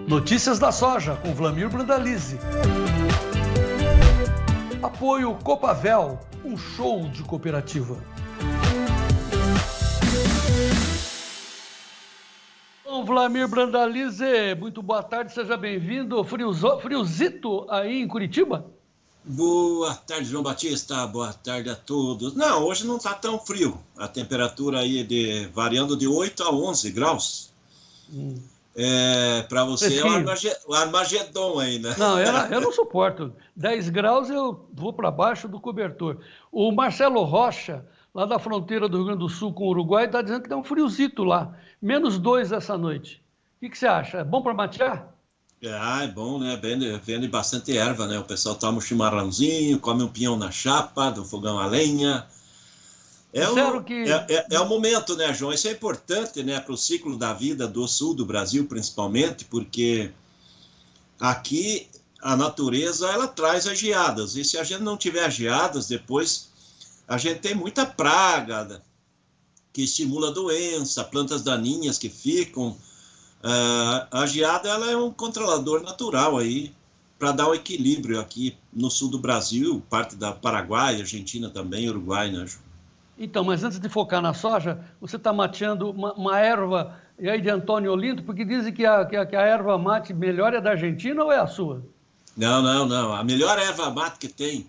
Notícias da soja com Vlamir Brandalize. Apoio Copavel, um show de cooperativa. João Vlamir Brandalize, muito boa tarde, seja bem-vindo. Friozito aí em Curitiba? Boa tarde, João Batista. Boa tarde a todos. Não, hoje não está tão frio. A temperatura aí variando de 8 a 11 graus. Para você é o Armagedon aí, né? Não, eu não suporto. 10 graus eu vou para baixo do cobertor. O Marcelo Rocha, lá da fronteira do Rio Grande do Sul com o Uruguai, está dizendo que dá um friozito lá. -2 essa noite. O que você acha? É bom para matear? É bom, né? Vende bastante erva, né? O pessoal toma um chimarrãozinho, come um pinhão na chapa, do fogão a lenha. É o momento, né, João? Isso é importante, né, para o ciclo da vida do sul do Brasil, principalmente, porque aqui a natureza, ela traz as geadas. E se a gente não tiver geadas, depois a gente tem muita praga que estimula a doença, plantas daninhas que ficam. A geada, ela é um controlador natural aí para dar o equilíbrio aqui no sul do Brasil, parte da Paraguai, Argentina também, Uruguai, né, João? Então, mas antes de focar na soja, você está mateando uma erva aí de Antônio Olinto, porque dizem que a erva mate melhor é da Argentina ou é a sua? Não. A melhor erva mate que tem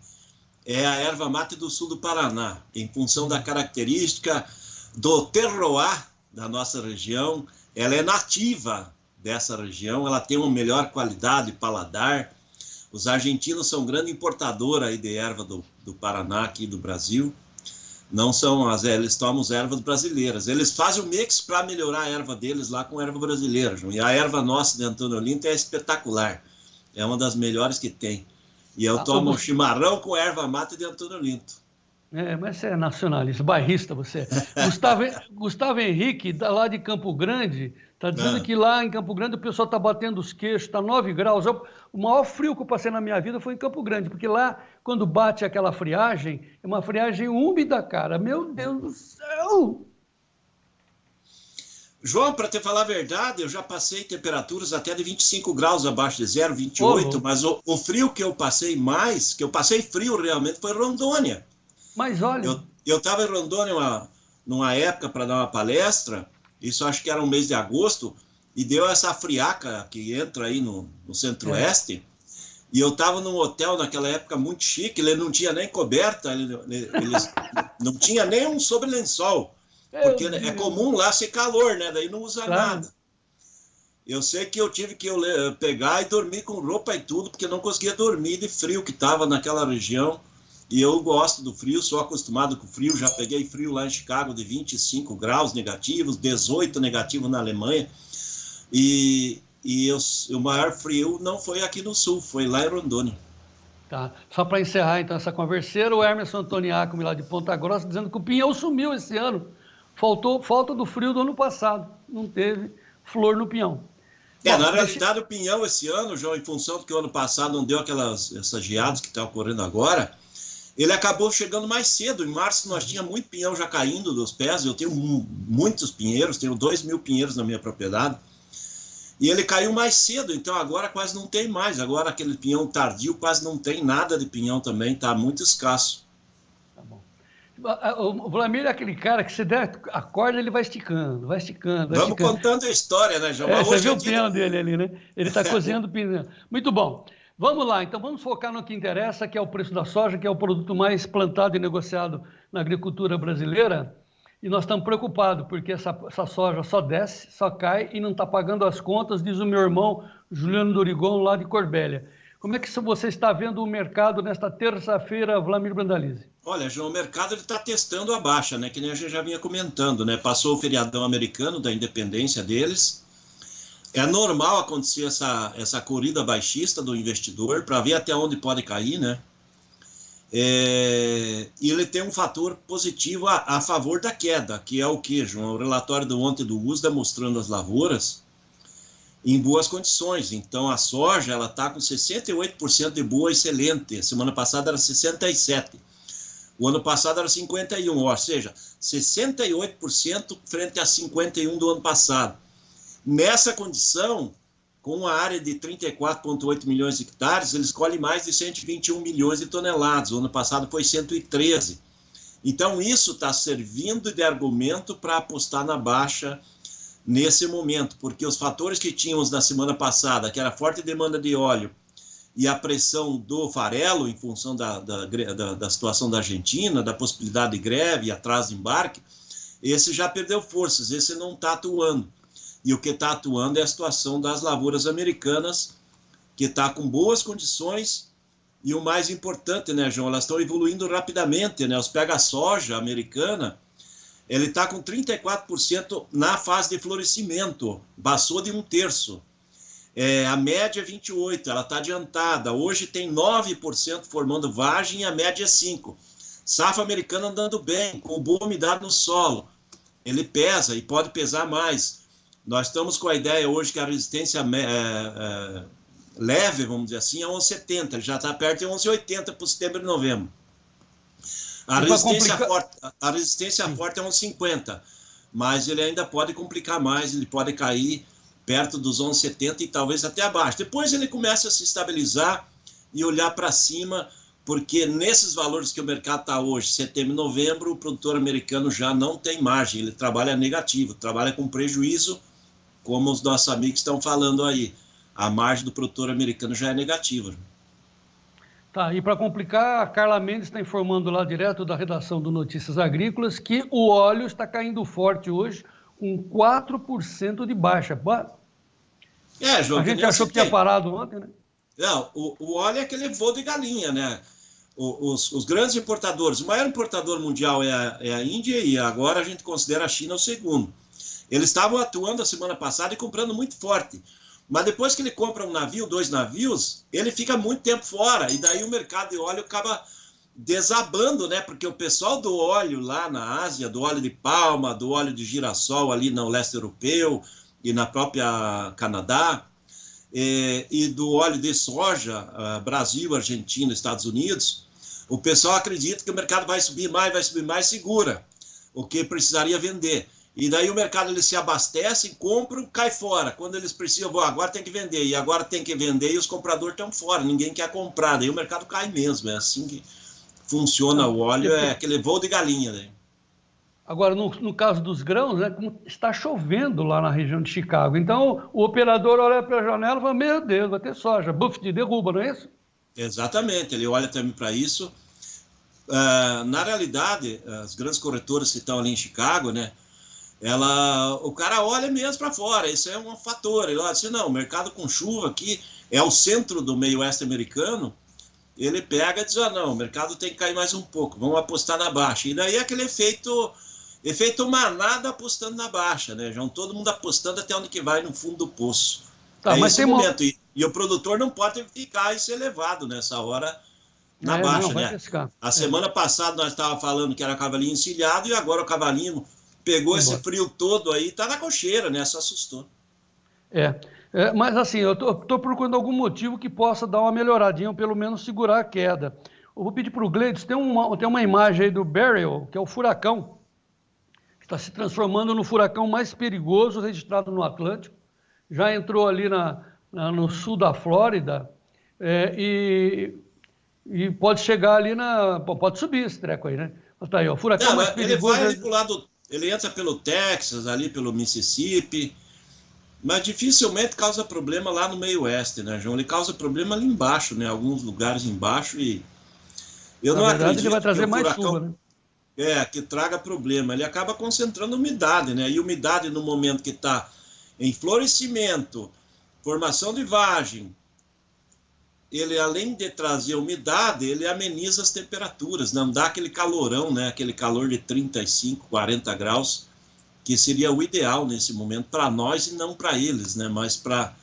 é a erva mate do sul do Paraná, em função da característica do terroir da nossa região. Ela é nativa dessa região, ela tem uma melhor qualidade paladar. Os argentinos são grande importador aí de erva do Paraná, aqui do Brasil. Não são eles tomam as ervas brasileiras. Eles fazem o mix para melhorar a erva deles lá com erva brasileira, João. E a erva nossa de Antônio Olinto é espetacular. É uma das melhores que tem. E eu tomo chimarrão com erva mate de Antônio Olinto. Mas você é nacionalista, bairrista você. Gustavo Henrique, lá de Campo Grande, está dizendo que lá em Campo Grande o pessoal está batendo os queixos, está 9 graus. O maior frio que eu passei na minha vida foi em Campo Grande, porque lá, quando bate aquela friagem, é uma friagem úmida, cara. Meu Deus do céu! João, para te falar a verdade, eu já passei temperaturas até de 25 graus abaixo de zero, 28, mas o frio que eu passei mais, que eu passei frio realmente, foi Rondônia. Mas olha... Eu estava em Rondônia numa época para dar uma palestra, isso acho que era um mês de agosto, e deu essa friaca que entra aí no centro-oeste, e eu estava num hotel naquela época muito chique, ele não tinha nem coberta, eles não tinha nem um sobre-lençol, porque é comum lá ser calor, né? Daí não usa nada. Eu sei que eu tive que pegar e dormir com roupa e tudo, porque eu não conseguia dormir de frio que estava naquela região. E eu gosto do frio, sou acostumado com frio, já peguei frio lá em Chicago de 25 graus negativos, 18 negativos na Alemanha. E o maior frio não foi aqui no sul, foi lá em Rondônia. Tá. Só para encerrar então essa conversa, o Emerson Antoniaco, lá de Ponta Grossa, dizendo que o pinhão sumiu esse ano. Falta do frio do ano passado. Não teve flor no pinhão. Na realidade, o pinhão esse ano, João, em função do que o ano passado não deu essas geadas que estão ocorrendo agora, ele acabou chegando mais cedo. Em março nós tínhamos muito pinhão já caindo dos pés. Eu tenho muitos pinheiros, tenho 2.000 pinheiros na minha propriedade. E ele caiu mais cedo, então agora quase não tem mais. Agora aquele pinhão tardio quase não tem nada de pinhão também, está muito escasso. Tá bom. O Vlamir é aquele cara que se der a corda, ele vai esticando, vai esticando. Vamos contando a história, né, João? Você viu o pinhão dele ali, né? Ele está cozinhando o pinhão. Muito bom. Vamos lá, então vamos focar no que interessa, que é o preço da soja, que é o produto mais plantado e negociado na agricultura brasileira. E nós estamos preocupados, porque essa soja só desce, só cai e não está pagando as contas, diz o meu irmão Juliano Dorigon, lá de Corbélia. Como é que você está vendo o mercado nesta terça-feira, Vlamir Brandalize? Olha, João, o mercado está testando a baixa, né? Que nem a gente já vinha comentando, né? Passou o feriadão americano da independência deles. É normal acontecer essa corrida baixista do investidor para ver até onde pode cair, né? E ele tem um fator positivo a favor da queda, que é o que, João? O relatório do ontem do USDA mostrando as lavouras em boas condições. Então, a soja ela está com 68% de boa excelente. Semana passada era 67%. O ano passado era 51%, ou seja, 68% frente a 51% do ano passado. Nessa condição, com uma área de 34,8 milhões de hectares, eles colhem mais de 121 milhões de toneladas. O ano passado foi 113. Então, isso está servindo de argumento para apostar na baixa nesse momento, porque os fatores que tínhamos na semana passada, que era a forte demanda de óleo e a pressão do farelo, em função da situação da Argentina, da possibilidade de greve e atraso de embarque, esse já perdeu forças, esse não está atuando. E o que está atuando é a situação das lavouras americanas, que está com boas condições, e o mais importante, né, João, elas estão evoluindo rapidamente, né? Os pega-soja americana, ele está com 34% na fase de florescimento, passou de 1/3. A média é 28%, ela está adiantada. Hoje tem 9% formando vagem e a média é 5%. Safra americana andando bem, com boa umidade no solo. Ele pesa e pode pesar mais. Nós estamos com a ideia hoje que a resistência leve, vamos dizer assim, é 11,70. Ele já está perto de 11,80 para setembro e novembro. A resistência forte é 11,50, mas ele ainda pode complicar mais, ele pode cair perto dos 11,70 e talvez até abaixo. Depois ele começa a se estabilizar e olhar para cima, porque nesses valores que o mercado está hoje, setembro e novembro, o produtor americano já não tem margem, ele trabalha negativo, trabalha com prejuízo, como os nossos amigos estão falando aí. A margem do produtor americano já é negativa. Tá, e para complicar, a Carla Mendes está informando lá direto da redação do Notícias Agrícolas que o óleo está caindo forte hoje, com 4% de baixa. João, a gente achou que tinha parado ontem, né? Não, o óleo é aquele voo de galinha, né? Os grandes importadores, o maior importador mundial é a Índia e agora a gente considera a China o segundo. Eles estavam atuando a semana passada e comprando muito forte. Mas depois que ele compra um navio, 2 navios, ele fica muito tempo fora. E daí o mercado de óleo acaba desabando, né? Porque o pessoal do óleo lá na Ásia, do óleo de palma, do óleo de girassol ali no leste europeu e na própria Canadá, e do óleo de soja, Brasil, Argentina, Estados Unidos, o pessoal acredita que o mercado vai subir mais, segura o que precisaria vender. E daí o mercado, eles se abastecem, compram, cai fora. Quando eles precisam, agora tem que vender, e agora tem que vender, e os compradores estão fora, ninguém quer comprar, daí o mercado cai mesmo, é assim que funciona o óleo, é aquele voo de galinha. Né? Agora, no caso dos grãos, né, como está chovendo lá na região de Chicago, então o operador olha para a janela e fala, meu Deus, vai ter soja, Buffett derruba, não é isso? Exatamente, ele olha também para isso. Na realidade, as grandes corretoras que estão ali em Chicago, né, o cara olha mesmo para fora, isso é um fator. Ele olha assim, não, o mercado com chuva aqui é o centro do meio oeste americano, ele pega e diz, não, o mercado tem que cair mais um pouco, vamos apostar na baixa. E daí é aquele efeito manada apostando na baixa, né, João? Todo mundo apostando até onde que vai no fundo do poço. Tá, mas esse momento. E o produtor não pode ficar isso elevado nessa hora na baixa, né? A semana passada nós estávamos falando que era cavalinho encilhado e agora o cavalinho pegou esse frio todo aí, tá na cocheira, né? Se assustou. Mas assim, eu tô procurando algum motivo que possa dar uma melhoradinha, ou pelo menos segurar a queda. Eu vou pedir para o Gleides, tem uma imagem aí do Beryl, que é o furacão, que está se transformando no furacão mais perigoso registrado no Atlântico. Já entrou ali no sul da Flórida e pode chegar ali pode subir esse treco aí, né? Tá aí, ó, furacão mais perigoso. Ele vai ali pro lado... Ele entra pelo Texas, ali pelo Mississippi, mas dificilmente causa problema lá no meio oeste, né, João? Ele causa problema ali embaixo, né? Alguns lugares embaixo e... Eu não acredito ele vai trazer que o mais furacão, chuva, né? Que traga problema. Ele acaba concentrando umidade, né? E umidade no momento que está em florescimento, formação de vagem, ele, além de trazer umidade, ele ameniza as temperaturas, não dá aquele calorão, né? Aquele calor de 35, 40 graus, que seria o ideal nesse momento para nós e não para eles, né? Mas para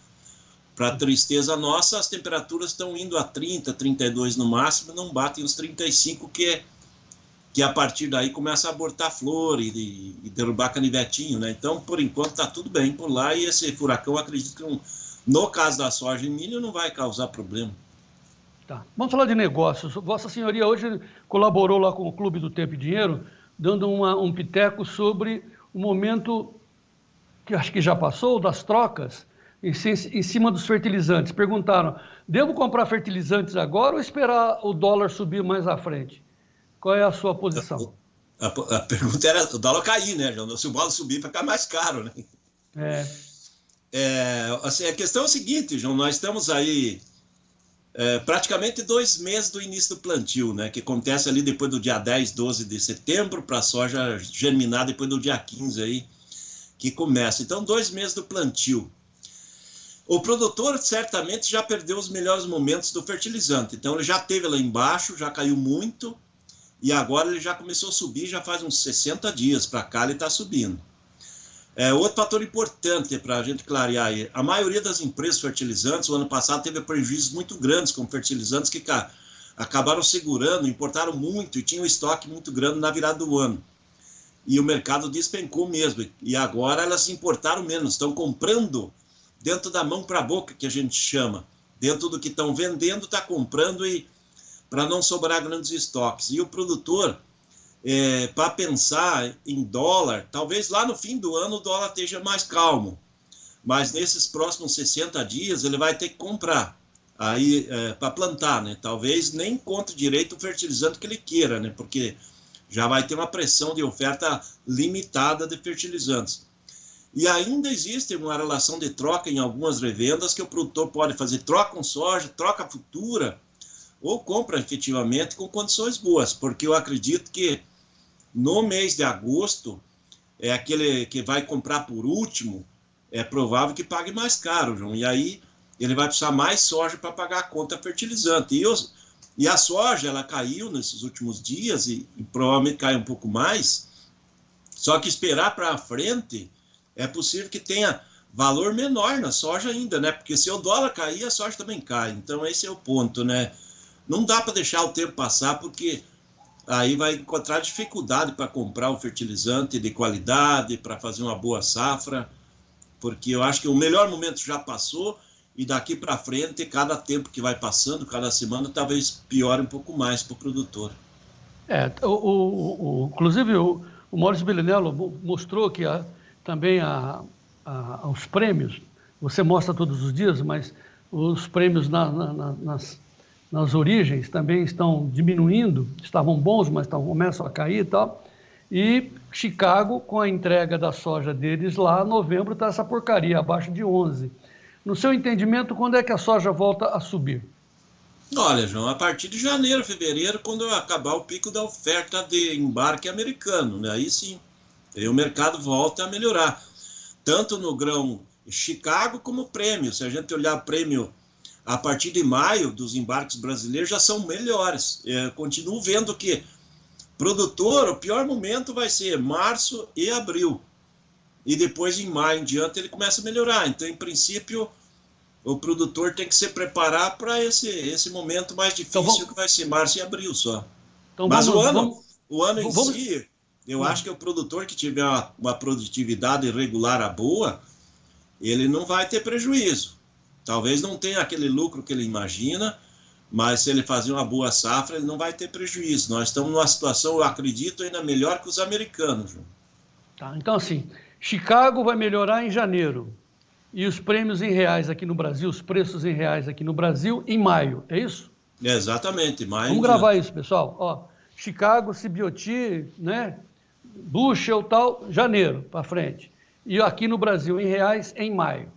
tristeza nossa, as temperaturas estão indo a 30, 32 no máximo, não batem os 35, que a partir daí começa a abortar flor e derrubar canivetinho, né? Então, por enquanto, está tudo bem por lá e esse furacão, eu acredito que no caso da soja e milho, não vai causar problema. Tá. Vamos falar de negócios. Vossa Senhoria hoje colaborou lá com o Clube do Tempo e Dinheiro, dando um piteco sobre o momento que acho que já passou, das trocas, em cima dos fertilizantes. Perguntaram, devo comprar fertilizantes agora ou esperar o dólar subir mais à frente? Qual é a sua posição? A pergunta era o dólar cair, né, João? Se o dólar subir, vai ficar mais caro, né? Assim, a questão é o seguinte, João, nós estamos aí praticamente 2 meses do início do plantio, né, que acontece ali depois do dia 10, 12 de setembro, para a soja germinar depois do dia 15 aí, que começa. Então, 2 meses do plantio. O produtor certamente já perdeu os melhores momentos do fertilizante, então ele já teve lá embaixo, já caiu muito, e agora ele já começou a subir, já faz uns 60 dias para cá ele está subindo. Outro fator importante para a gente clarear aí, a maioria das empresas fertilizantes, o ano passado teve prejuízos muito grandes com fertilizantes que acabaram segurando, importaram muito e tinham um estoque muito grande na virada do ano. E o mercado despencou mesmo, e agora elas importaram menos, estão comprando dentro da mão para a boca, que a gente chama. Dentro do que estão vendendo, está comprando e para não sobrar grandes estoques. E o produtor, para pensar em dólar, talvez lá no fim do ano o dólar esteja mais calmo, mas nesses próximos 60 dias ele vai ter que comprar aí para plantar, né? Talvez nem encontre direito o fertilizante que ele queira, né? Porque já vai ter uma pressão de oferta limitada de fertilizantes. E ainda existe uma relação de troca em algumas revendas que o produtor pode fazer troca com soja, troca futura, ou compra efetivamente com condições boas, porque eu acredito que no mês de agosto, aquele que vai comprar por último, é provável que pague mais caro, João, e aí ele vai precisar mais soja para pagar a conta fertilizante. E a soja, ela caiu nesses últimos dias, e provavelmente cai um pouco mais, só que esperar para frente, é possível que tenha valor menor na soja ainda, né? Porque se o dólar cair, a soja também cai. Então, esse é o ponto, né? Não dá para deixar o tempo passar, porque aí vai encontrar dificuldade para comprar o fertilizante de qualidade, para fazer uma boa safra, porque eu acho que o melhor momento já passou, e daqui para frente, cada tempo que vai passando, cada semana, talvez piore um pouco mais para o produtor. Inclusive, o Maurício Bellinello mostrou que também os prêmios, você mostra todos os dias, mas os prêmios nas origens também estão diminuindo, estavam bons, mas começam a cair e tal. E Chicago, com a entrega da soja deles lá, novembro está essa porcaria, abaixo de 11. No seu entendimento, quando é que a soja volta a subir? Olha, João, a partir de janeiro, fevereiro, quando acabar o pico da oferta de embarque americano, né? Aí sim. E o mercado volta a melhorar, tanto no grão Chicago como prêmio. Se a gente olhar prêmio a partir de maio, dos embarques brasileiros já são melhores. Continuo vendo que produtor, o pior momento vai ser março e abril. E depois, em maio em diante, ele começa a melhorar. Então, em princípio, o produtor tem que se preparar para esse momento mais difícil, que vai ser março e abril só. Então, mas o ano em si... Eu acho que o produtor que tiver uma produtividade regular boa, ele não vai ter prejuízo. Talvez não tenha aquele lucro que ele imagina, mas se ele fazer uma boa safra, ele não vai ter prejuízo. Nós estamos numa situação, eu acredito, ainda melhor que os americanos. João. Tá, então, assim, Chicago vai melhorar em janeiro. E os prêmios em reais aqui no Brasil, os preços em reais aqui no Brasil, em maio. É isso? Exatamente. Maio. Vamos gravar isso, pessoal. Ó, Chicago, Sibioti, né? Bushel, tal, janeiro para frente. E aqui no Brasil, em reais, em maio.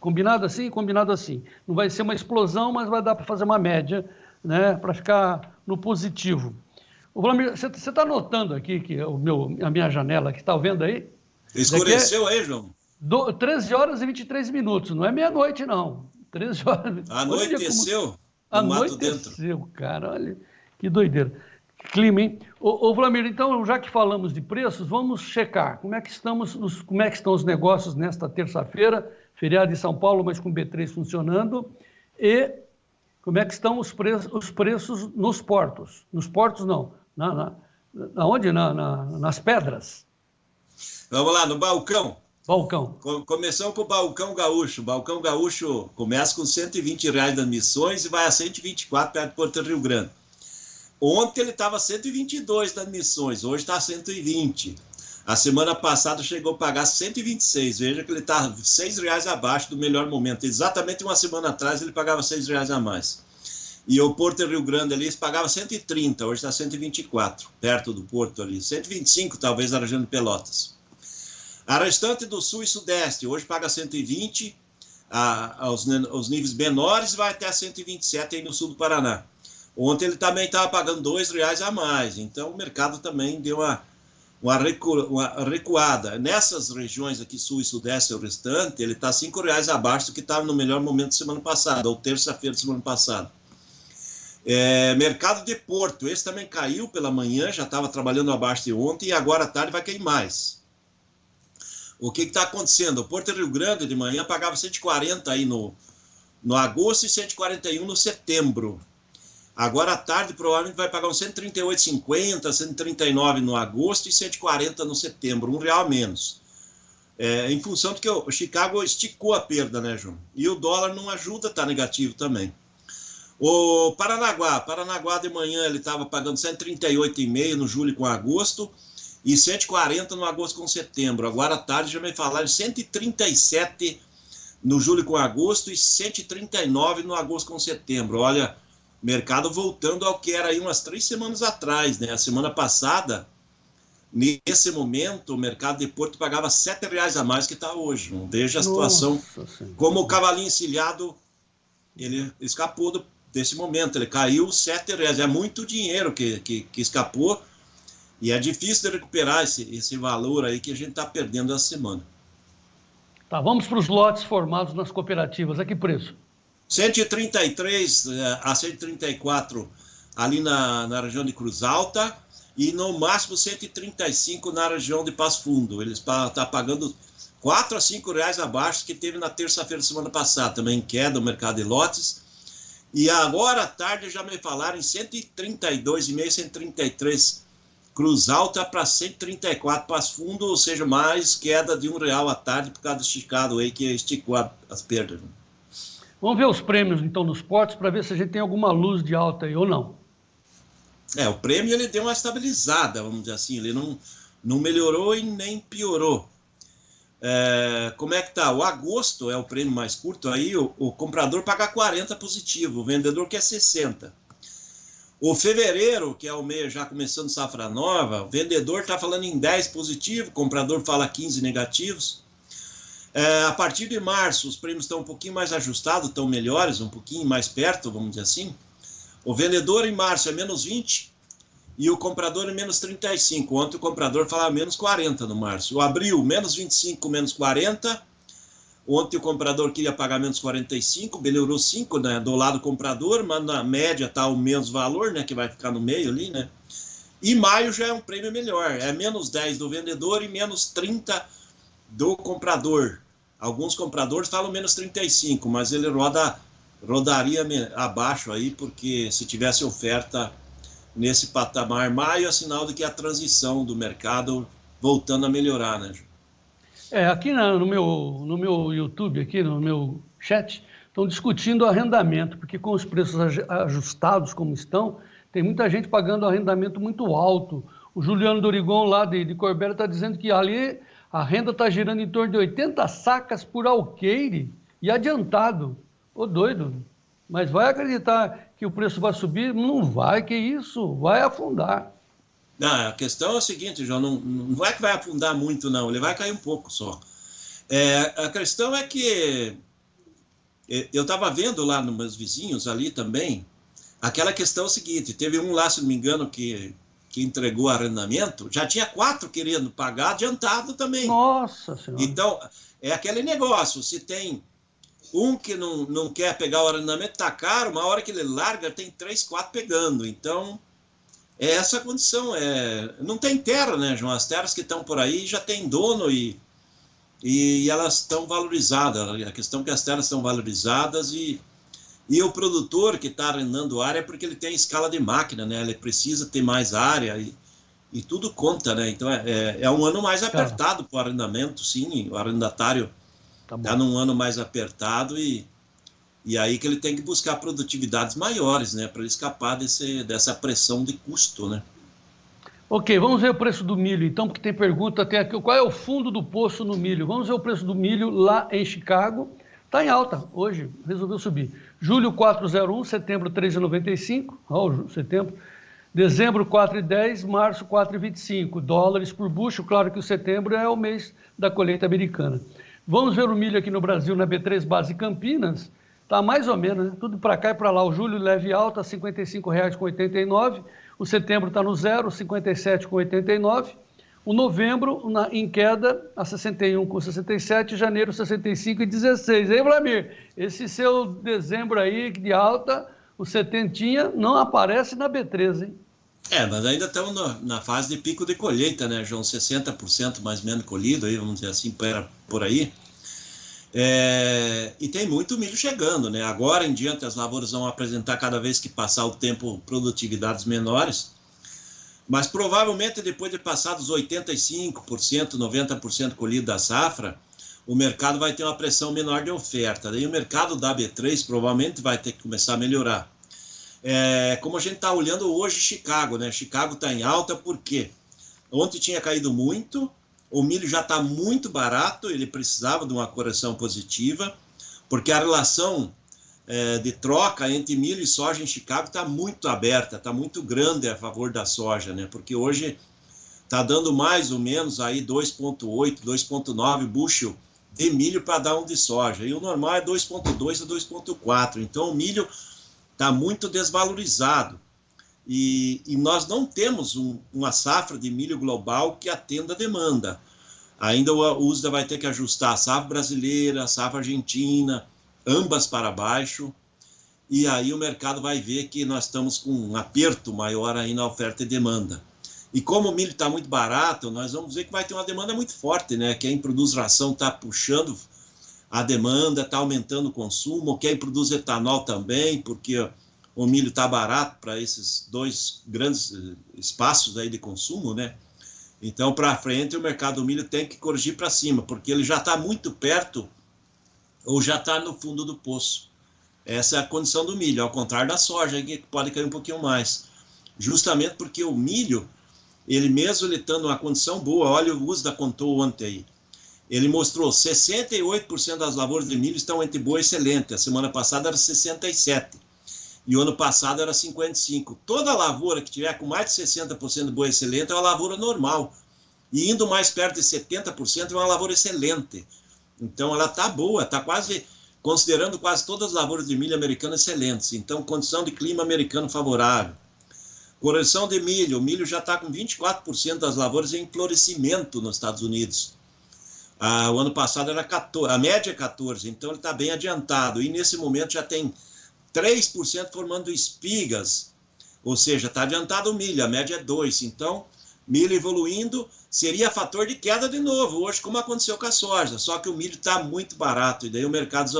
Combinado assim? Combinado assim. Não vai ser uma explosão, mas vai dar para fazer uma média, né? Para ficar no positivo. O Vlamir, você está notando aqui que a minha janela, que está vendo aí? Escureceu aí, João? 13 horas e 23 minutos. Não é meia-noite, não. 13 horas. Anoiteceu? Anoiteceu, cara. Olha que doideira. Clima, hein? Ô Vlamir, então, já que falamos de preços, vamos checar como é que estão os negócios nesta terça-feira, feriado em São Paulo, mas com B3 funcionando, e como é que estão os preços nos portos. Nos portos, não. Onde? Nas pedras. Vamos lá, no balcão. Balcão. Começamos com o balcão gaúcho. O balcão gaúcho começa com R$120 das missões e vai a 124 perto de Porto Rio Grande. Ontem ele estava 122 das missões, hoje está 120. A semana passada chegou a pagar 126. Veja que ele está R$6 abaixo do melhor momento. Exatamente uma semana atrás ele pagava R$6 a mais. E o Porto Rio Grande ali pagava 130, hoje está 124, perto do Porto ali. 125 talvez na região de Pelotas. A restante do Sul e Sudeste, hoje paga 120, aos níveis menores vai até 127 aí no sul do Paraná. Ontem ele também estava pagando R$2 a mais, então o mercado também deu uma recuada. Nessas regiões aqui, Sul e Sudeste, o restante, ele está R$5 abaixo do que estava no melhor momento da semana passada, ou terça-feira da semana passada. Mercado de Porto, esse também caiu pela manhã, já estava trabalhando abaixo de ontem, e agora à tarde vai cair mais. O que está acontecendo? O Porto Rio Grande de manhã pagava 140 aí no agosto e 141 no setembro. Agora à tarde provavelmente vai pagar uns 138,50, 139 no agosto e 140 no setembro, R$1 a menos. Em função de que o Chicago esticou a perda, né, João? E o dólar não ajuda, está negativo também. O Paranaguá de manhã ele estava pagando 138,5 no julho com agosto e 140 no agosto com setembro. Agora à tarde já me falaram 137 no julho com agosto e 139 no agosto com setembro. Olha, mercado voltando ao que era aí umas 3 semanas atrás, né? A semana passada, nesse momento, o mercado de Porto pagava R$7 a mais que está hoje. Veja a situação. Como o cavalinho encilhado, ele escapou desse momento, ele caiu R$7. É muito dinheiro que escapou e é difícil de recuperar esse valor aí que a gente está perdendo essa semana. Tá, vamos para os lotes formados nas cooperativas. A que preço? 133 a 134 ali na região de Cruz Alta e no máximo 135 na região de Passo Fundo. Eles estão pagando R$4 a R$5 abaixo que teve na terça-feira da semana passada, também queda o mercado de lotes. E agora à tarde já me falaram em 132,5, 133 Cruz Alta para 134 Passo Fundo, ou seja, mais queda de R$1 à tarde por causa do esticado aí que esticou as perdas. Vamos ver os prêmios, então, nos portos, para ver se a gente tem alguma luz de alta aí ou não. O prêmio ele deu uma estabilizada, vamos dizer assim, ele não melhorou e nem piorou. Como é que tá? O agosto é o prêmio mais curto, aí o comprador paga 40 positivo, o vendedor quer 60. O fevereiro, que é o mês já começando safra nova, o vendedor está falando em 10 positivo, o comprador fala 15 negativos. A partir de março, os prêmios estão um pouquinho mais ajustados, estão melhores, um pouquinho mais perto, vamos dizer assim. O vendedor em março é menos 20 e o comprador é menos 35. Ontem o comprador falava menos 40 no março. O abril, menos 25, menos 40. Ontem o comprador queria pagar menos 45, melhorou 5, né, do lado comprador, mas na média está o menos valor, né, que vai ficar no meio ali, né. E maio já é um prêmio melhor, é menos 10 do vendedor e menos 30 do comprador. Alguns compradores falam menos 35, mas ele rodaria abaixo aí, porque se tivesse oferta nesse patamar, maio é sinal de que a transição do mercado voltando a melhorar, né? Aqui no meu YouTube, aqui no meu chat, estão discutindo arrendamento, porque com os preços ajustados como estão, tem muita gente pagando arrendamento muito alto. O Juliano Dorigon, lá de Corbera, está dizendo que ali a renda está girando em torno de 80 sacas por alqueire e adiantado. Ô doido, mas vai acreditar que o preço vai subir? Não vai, que isso, vai afundar. Não, a questão é o seguinte, João, não é que vai afundar muito, não, ele vai cair um pouco só. A questão é que eu estava vendo lá nos meus vizinhos ali também, aquela questão é o seguinte, teve um lá, se não me engano, que entregou arrendamento, já tinha 4 querendo pagar adiantado também. Nossa Senhora. Então, é aquele negócio, se tem um que não quer pegar o arrendamento, tá caro, uma hora que ele larga, tem 3, 4 pegando, então... É essa a condição, não tem terra, né, João? As terras que estão por aí já tem dono e elas estão valorizadas. A questão é que as terras estão valorizadas e o produtor que está arrendando área é porque ele tem escala de máquina, né? Ele precisa ter mais área e tudo conta, né? Então é um ano mais apertado para o arrendamento, sim. O arrendatário está num ano mais apertado e aí que ele tem que buscar produtividades maiores, né, para escapar dessa pressão de custo, né? Ok, vamos ver o preço do milho, então, porque tem pergunta até aqui, qual é o fundo do poço no milho? Vamos ver o preço do milho lá em Chicago. Está em alta hoje, resolveu subir. Julho 4,01, setembro 3,95, setembro. Dezembro 4,10, março 4,25 dólares por bushel. Claro que o setembro é o mês da colheita americana. Vamos ver o milho aqui no Brasil, na B3 Base Campinas. Está mais ou menos, né? Tudo para cá e para lá. O julho leve alta, R$ 55,89. O setembro está no zero, R$ 57,89. O novembro em queda a 61,67. Janeiro 65,16. Hein, Vlamir? Esse seu dezembro aí de alta, o setentinha, não aparece na B3, hein? Mas ainda estamos na fase de pico de colheita, né, João? 60% mais ou menos colhido, aí, vamos dizer assim, por aí. E tem muito milho chegando, né? Agora em diante as lavouras vão apresentar, cada vez que passar o tempo, produtividades menores. Mas provavelmente depois de passar dos 85%, 90% colhido da safra, o mercado vai ter uma pressão menor de oferta. Daí o mercado da B3 provavelmente vai ter que começar a melhorar. Como a gente está olhando hoje Chicago, né? Chicago está em alta porque ontem tinha caído muito, o milho já está muito barato, ele precisava de uma correção positiva, porque a relação de troca entre milho e soja em Chicago está muito aberta, está muito grande a favor da soja, né? Porque hoje está dando mais ou menos aí 2,8, 2,9 bushel de milho para dar um de soja, e o normal é 2,2 a 2,4, então o milho está muito desvalorizado, e nós não temos uma safra de milho global que atenda a demanda. Ainda o USDA vai ter que ajustar a safra brasileira, a safra argentina, ambas para baixo, e aí o mercado vai ver que nós estamos com um aperto maior aí na oferta e demanda. E como o milho está muito barato, nós vamos ver que vai ter uma demanda muito forte, né? Quem produz ração está puxando a demanda, está aumentando o consumo, quem produz etanol também, porque o milho está barato para esses dois grandes espaços aí de consumo, né? Então, para frente, o mercado do milho tem que corrigir para cima, porque ele já está muito perto ou já está no fundo do poço. Essa é a condição do milho, ao contrário da soja, que pode cair um pouquinho mais. Justamente porque o milho, ele mesmo ele estando numa condição boa, olha o USDA contou ontem aí, ele mostrou 68% das lavouras de milho estão entre boa e excelente, a semana passada era 67%, e o ano passado era 55%. Toda lavoura que tiver com mais de 60% de boa e excelente é uma lavoura normal, e indo mais perto de 70% é uma lavoura excelente. Então ela está boa, está quase, considerando quase todas as lavouras de milho americanas excelentes, então condição de clima americano favorável. Correção de milho, o milho já está com 24% das lavouras em florescimento nos Estados Unidos. O ano passado era 14%, a média é 14%, então ele está bem adiantado. E nesse momento já tem 3% formando espigas, ou seja, está adiantado o milho, a média é 2%. Então, milho evoluindo seria fator de queda de novo, hoje como aconteceu com a soja, só que o milho está muito barato, e daí o mercado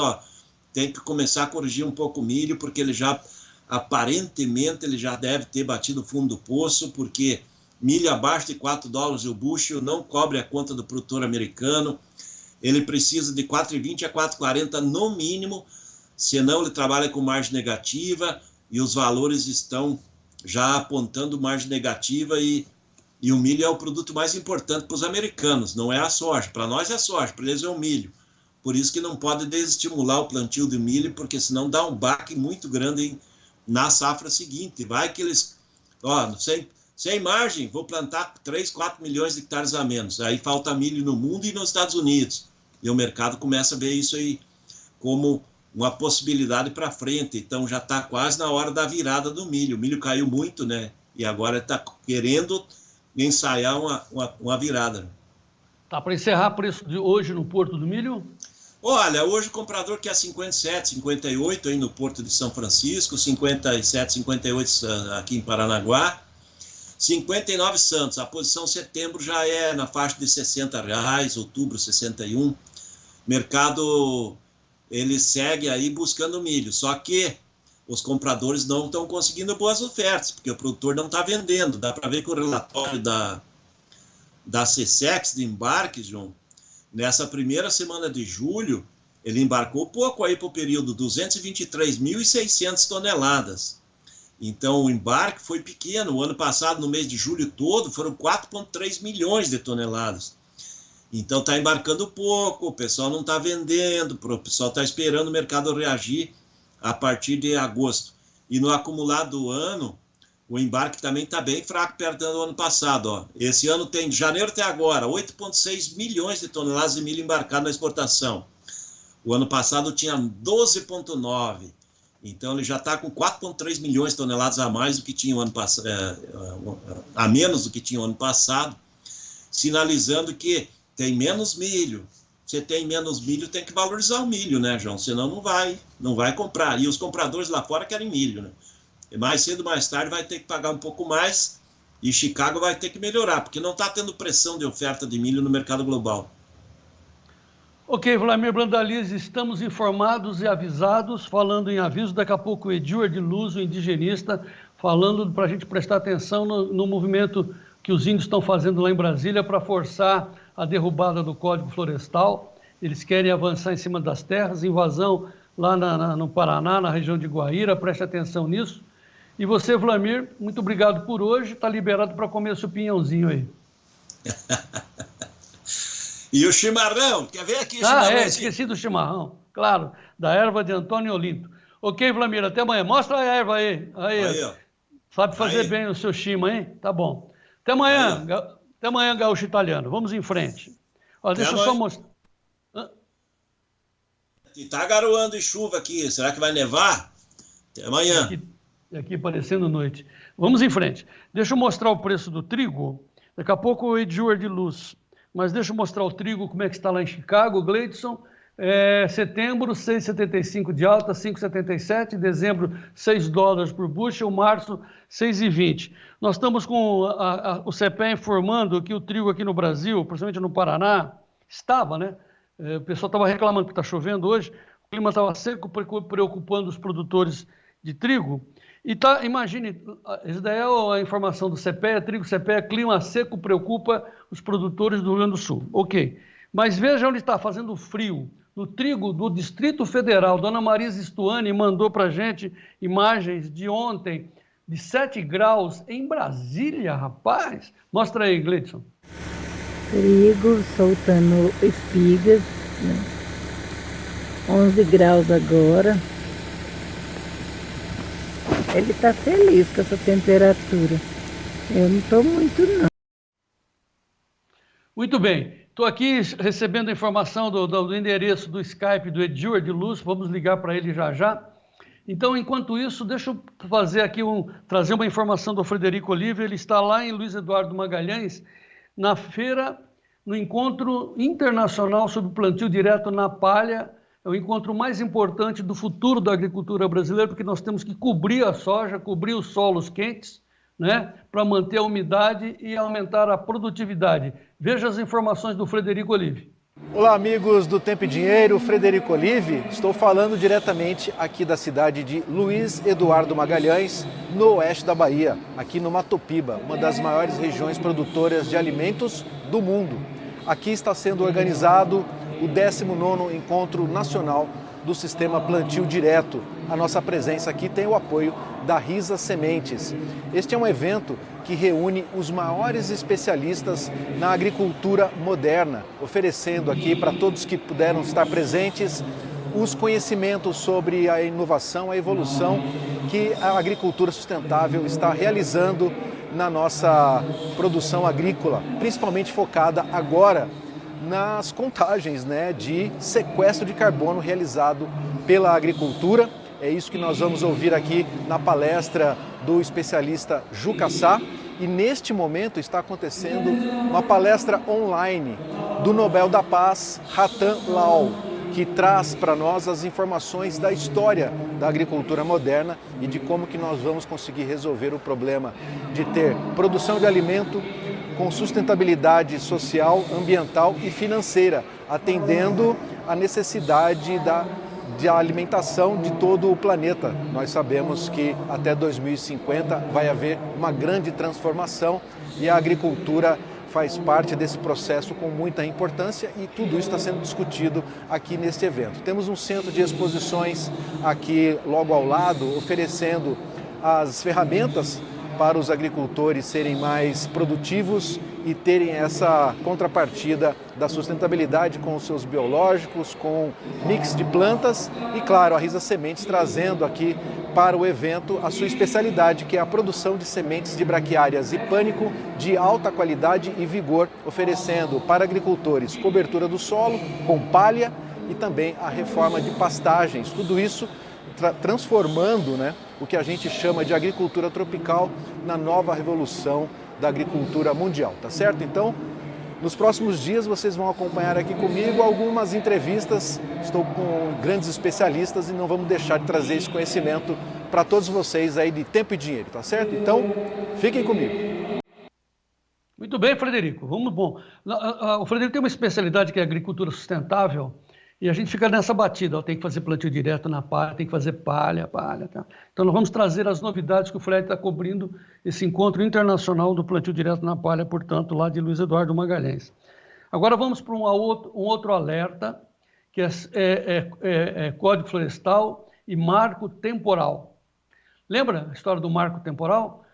tem que começar a corrigir um pouco o milho, porque ele já, aparentemente, ele já deve ter batido o fundo do poço, porque milho abaixo de 4 dólares o bushel não cobre a conta do produtor americano, ele precisa de 4,20 a 4,40 no mínimo, senão ele trabalha com margem negativa, e os valores estão já apontando margem negativa, e o milho é o produto mais importante para os americanos, não é a soja. Para nós é a soja, para eles é o milho. Por isso que não pode desestimular o plantio de milho, porque senão dá um baque muito grande na safra seguinte. Vai que eles, sem margem, vou plantar 3, 4 milhões de hectares a menos. Aí falta milho no mundo e nos Estados Unidos. E o mercado começa a ver isso aí como uma possibilidade para frente. Então já está quase na hora da virada do milho. O milho caiu muito, né? E agora está querendo ensaiar uma virada. Tá para encerrar preço de hoje no Porto do Milho? Olha, hoje o comprador quer 57, 58 aí no Porto de São Francisco, 57, 58 aqui em Paranaguá, 59 Santos. A posição setembro já é na faixa de R$60, outubro 61. Mercado, ele segue aí buscando milho, só que os compradores não estão conseguindo boas ofertas, porque o produtor não está vendendo. Dá para ver que o relatório da CSEX de embarque, João, nessa primeira semana de julho, ele embarcou pouco aí para o período, 223.600 toneladas. Então, o embarque foi pequeno. O ano passado, no mês de julho todo, foram 4,3 milhões de toneladas. Então, está embarcando pouco, o pessoal não está vendendo, o pessoal está esperando o mercado reagir a partir de agosto. E no acumulado do ano, o embarque também está bem fraco perto do ano passado. Ó. Esse ano tem, de janeiro até agora, 8,6 milhões de toneladas de milho embarcado na exportação. O ano passado tinha 12,9. Então ele já está com 4,3 milhões de toneladas a mais do que tinha o ano passado, a menos do que tinha o ano passado, sinalizando que tem menos milho. Você tem menos milho, tem que valorizar o milho, né, João? Senão não vai comprar. E os compradores lá fora querem milho, né? E mais cedo, mais tarde, vai ter que pagar um pouco mais e Chicago vai ter que melhorar, porque não está tendo pressão de oferta de milho no mercado global. Ok, Vladimir Brandalize, estamos informados e avisados, falando em aviso, daqui a pouco o Edward Luz, o indigenista, falando para a gente prestar atenção no movimento que os índios estão fazendo lá em Brasília para forçar a derrubada do Código Florestal. Eles querem avançar em cima das terras, invasão lá no Paraná, na região de Guaíra, preste atenção nisso. E você, Vladimir, muito obrigado por hoje, está liberado para comer seu pinhãozinho aí. E o chimarrão, quer ver aqui o chimarrão? Esqueci do chimarrão, claro, da erva de Antônio Olinto. Ok, Vladimir, até amanhã. Mostra a erva aí. Aí ó. Sabe fazer bem o seu chima, hein? Tá bom. Até amanhã, até amanhã, gaúcho italiano. Vamos em frente. Ó, deixa eu só mostrar. Tá garoando e chuva aqui, será que vai nevar? Até amanhã. Aqui parecendo noite. Vamos em frente. Deixa eu mostrar o preço do trigo. Daqui a pouco o Edward Luz. Mas deixa eu mostrar o trigo, como é que está lá em Chicago, Gleidson. Setembro, 6,75 de alta, 5,77. Dezembro, $6 por bushel. Março, 6,20. Nós estamos com o CPE informando que o trigo aqui no Brasil, principalmente no Paraná, estava, né? O pessoal estava reclamando que está chovendo hoje. O clima estava seco, preocupando os produtores de trigo. E tá, imagine, isso daí é a informação do CPE, trigo CPE, clima seco preocupa os produtores do Rio Grande do Sul. Ok, mas veja onde está fazendo frio. No trigo do Distrito Federal, Dona Marisa Stuani mandou para a gente imagens de ontem, de 7 graus em Brasília, rapaz. Mostra aí, Gleidson. Trigo soltando espigas, né? 11 graus agora. Ele está feliz com essa temperatura. Eu não estou muito, não. Muito bem. Estou aqui recebendo a informação do endereço do Skype do Edward Luz. Vamos ligar para ele já já. Então, enquanto isso, deixa eu fazer aqui trazer uma informação do Frederico Oliveira. Ele está lá em Luiz Eduardo Magalhães, na feira, no encontro internacional sobre plantio direto na palha. É o encontro mais importante do futuro da agricultura brasileira, porque nós temos que cobrir a soja, cobrir os solos quentes, né, para manter a umidade e aumentar a produtividade. Veja as informações do Frederico Olive. Olá, amigos do Tempo e Dinheiro, Frederico Olive. Estou falando diretamente aqui da cidade de Luiz Eduardo Magalhães, no oeste da Bahia, aqui no Mato Piba, uma das maiores regiões produtoras de alimentos do mundo. Aqui está sendo organizado o 19º Encontro Nacional do Sistema Plantio Direto. A nossa presença aqui tem o apoio da Risa Sementes. Este é um evento que reúne os maiores especialistas na agricultura moderna, oferecendo aqui para todos que puderam estar presentes os conhecimentos sobre a inovação, a evolução que a agricultura sustentável está realizando na nossa produção agrícola, principalmente focada agora nas contagens, né, de sequestro de carbono realizado pela agricultura. É isso que nós vamos ouvir aqui na palestra do especialista Juca Sá. E neste momento está acontecendo uma palestra online do Nobel da Paz, Ratan Lal, que traz para nós as informações da história da agricultura moderna e de como que nós vamos conseguir resolver o problema de ter produção de alimento com sustentabilidade social, ambiental e financeira, atendendo à necessidade de alimentação de todo o planeta. Nós sabemos que até 2050 vai haver uma grande transformação e a agricultura faz parte desse processo com muita importância e tudo isso está sendo discutido aqui neste evento. Temos um centro de exposições aqui logo ao lado, oferecendo as ferramentas para os agricultores serem mais produtivos e terem essa contrapartida da sustentabilidade com os seus biológicos, com mix de plantas e, claro, a Risa Sementes trazendo aqui para o evento a sua especialidade, que é a produção de sementes de braquiárias e pânico de alta qualidade e vigor, oferecendo para agricultores cobertura do solo com palha e também a reforma de pastagens. Tudo isso transformando, né, o que a gente chama de agricultura tropical na nova revolução da agricultura mundial, tá certo? Então, nos próximos dias vocês vão acompanhar aqui comigo algumas entrevistas, estou com grandes especialistas e não vamos deixar de trazer esse conhecimento para todos vocês aí de tempo e dinheiro, tá certo? Então, fiquem comigo. Muito bem, Frederico, vamos bom. O Frederico tem uma especialidade que é a agricultura sustentável, e a gente fica nessa batida, tem que fazer plantio direto na palha, tem que fazer palha, tá? Então nós vamos trazer as novidades que o Fred está cobrindo esse encontro internacional do plantio direto na palha, portanto, lá de Luiz Eduardo Magalhães. Agora vamos para um outro alerta, que é Código Florestal e Marco Temporal. Lembra a história do Marco Temporal?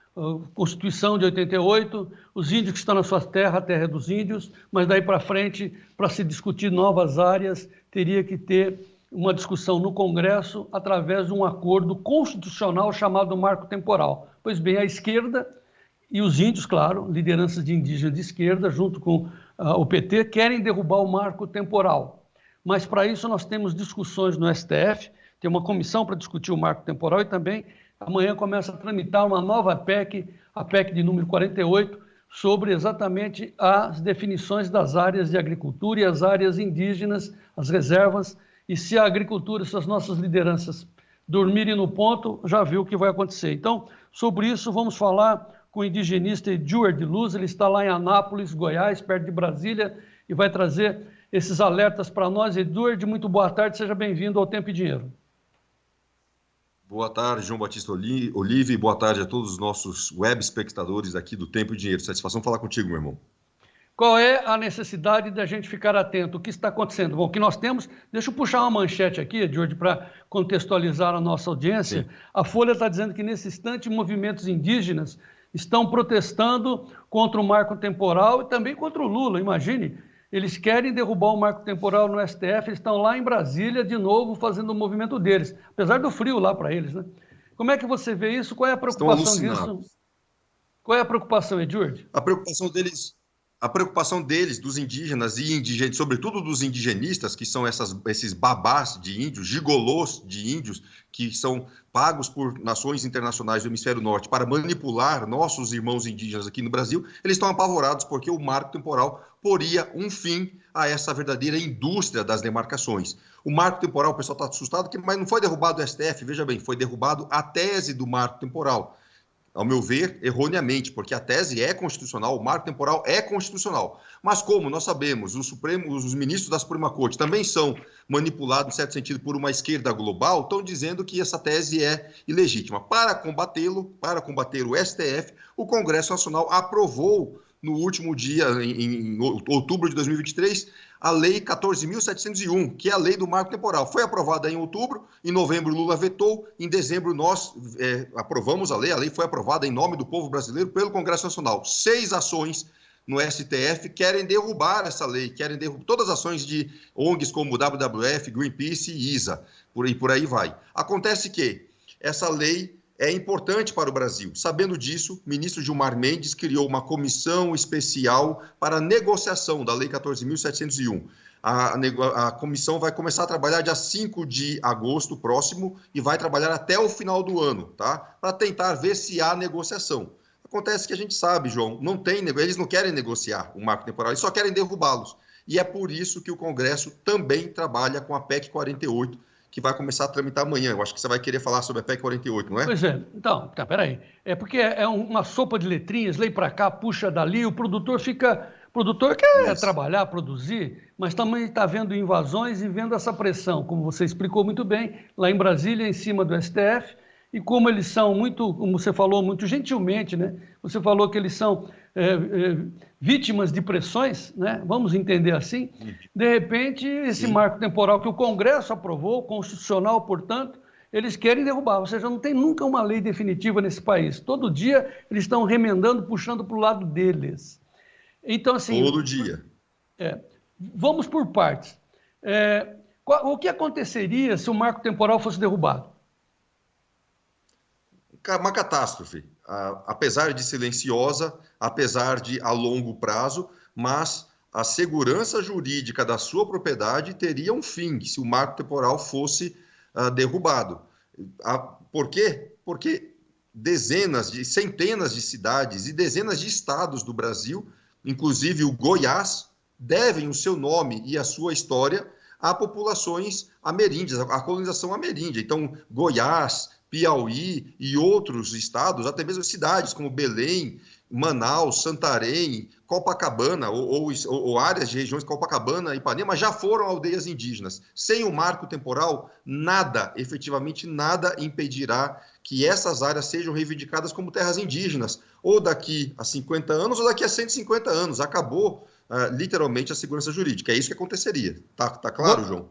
Constituição de 88, os índios que estão na sua terra, a terra é dos índios, mas daí para frente, para se discutir novas áreas, teria que ter uma discussão no Congresso através de um acordo constitucional chamado Marco Temporal. Pois bem, a esquerda e os índios, claro, lideranças de indígenas de esquerda, junto com o PT, querem derrubar o Marco Temporal. Mas para isso nós temos discussões no STF, tem uma comissão para discutir o Marco Temporal e também amanhã começa a tramitar uma nova PEC, a PEC de número 48, sobre exatamente as definições das áreas de agricultura e as áreas indígenas, as reservas, e se a agricultura, se as nossas lideranças dormirem no ponto, já viu o que vai acontecer. Então, sobre isso, vamos falar com o indigenista Edward Luz, ele está lá em Anápolis, Goiás, perto de Brasília, e vai trazer esses alertas para nós. Edward, muito boa tarde, seja bem-vindo ao Tempo e Dinheiro. Boa tarde, João Batista Olive, boa tarde a todos os nossos web espectadores aqui do Tempo e Dinheiro. Satisfação falar contigo, meu irmão. Qual é a necessidade da gente ficar atento? O que está acontecendo? Bom, o que nós temos, deixa eu puxar uma manchete aqui, George, para contextualizar a nossa audiência. Sim. A Folha está dizendo que nesse instante movimentos indígenas estão protestando contra o marco temporal e também contra o Lula, imagine. Eles querem derrubar o marco temporal no STF, eles estão lá em Brasília, de novo, fazendo o movimento deles, apesar do frio lá para eles, né? Como é que você vê isso? Qual é a preocupação disso? Qual é a preocupação, Edward? A preocupação deles, dos indígenas e indigentes, sobretudo dos indigenistas, que são esses babás de índios, gigolôs de índios, que são pagos por nações internacionais do hemisfério norte para manipular nossos irmãos indígenas aqui no Brasil, eles estão apavorados porque o marco temporal poria um fim a essa verdadeira indústria das demarcações. O marco temporal, o pessoal está assustado, mas não foi derrubado o STF, veja bem, foi derrubado a tese do marco temporal. Ao meu ver, erroneamente, porque a tese é constitucional, o marco temporal é constitucional. Mas como nós sabemos, os ministros da Suprema Corte também são manipulados, em certo sentido, por uma esquerda global, estão dizendo que essa tese é ilegítima. Para combatê-lo, para combater o STF, o Congresso Nacional aprovou no último dia, em outubro de 2023, a Lei 14.701, que é a lei do marco temporal. Foi aprovada em outubro, em novembro Lula vetou, em dezembro nós aprovamos a lei foi aprovada em nome do povo brasileiro pelo Congresso Nacional. 6 ações no STF querem derrubar essa lei, querem derrubar todas as ações de ONGs como WWF, Greenpeace e ISA, por aí vai. Acontece que essa lei é importante para o Brasil. Sabendo disso, o ministro Gilmar Mendes criou uma comissão especial para a negociação da Lei 14.701. A comissão vai começar a trabalhar dia 5 de agosto próximo e vai trabalhar até o final do ano, tá? Para tentar ver se há negociação. Acontece que a gente sabe, João, eles não querem negociar o marco temporal, eles só querem derrubá-los. E é por isso que o Congresso também trabalha com a PEC 48, que vai começar a tramitar amanhã. Eu acho que você vai querer falar sobre a PEC 48, não é? Pois é. Então, peraí. É porque é uma sopa de letrinhas, lei para cá, puxa dali, o produtor quer trabalhar, produzir, mas também está vendo invasões e vendo essa pressão, como você explicou muito bem, lá em Brasília, em cima do STF, e como eles são muito, como você falou, muito gentilmente, né? Você falou que eles são vítimas de pressões, né? Vamos entender assim. De repente, esse marco temporal que o Congresso aprovou, constitucional, portanto, eles querem derrubar. Ou seja, não tem nunca uma lei definitiva nesse país. Todo dia eles estão remendando, puxando para o lado deles. Então, assim... Todo dia. Vamos por partes. O que aconteceria se o marco temporal fosse derrubado? Uma catástrofe, apesar de silenciosa, apesar de a longo prazo, mas a segurança jurídica da sua propriedade teria um fim se o marco temporal fosse derrubado. Por quê? Porque centenas de cidades e dezenas de estados do Brasil, inclusive o Goiás, devem o seu nome e a sua história a populações ameríndias, a colonização ameríndia. Então, Goiás, Piauí e outros estados, até mesmo cidades como Belém, Manaus, Santarém, Copacabana, ou áreas de regiões Copacabana e Ipanema, já foram aldeias indígenas. Sem o marco temporal, nada, efetivamente nada, impedirá que essas áreas sejam reivindicadas como terras indígenas, ou daqui a 50 anos, ou daqui a 150 anos. Acabou, literalmente, a segurança jurídica. É isso que aconteceria. Tá claro, João?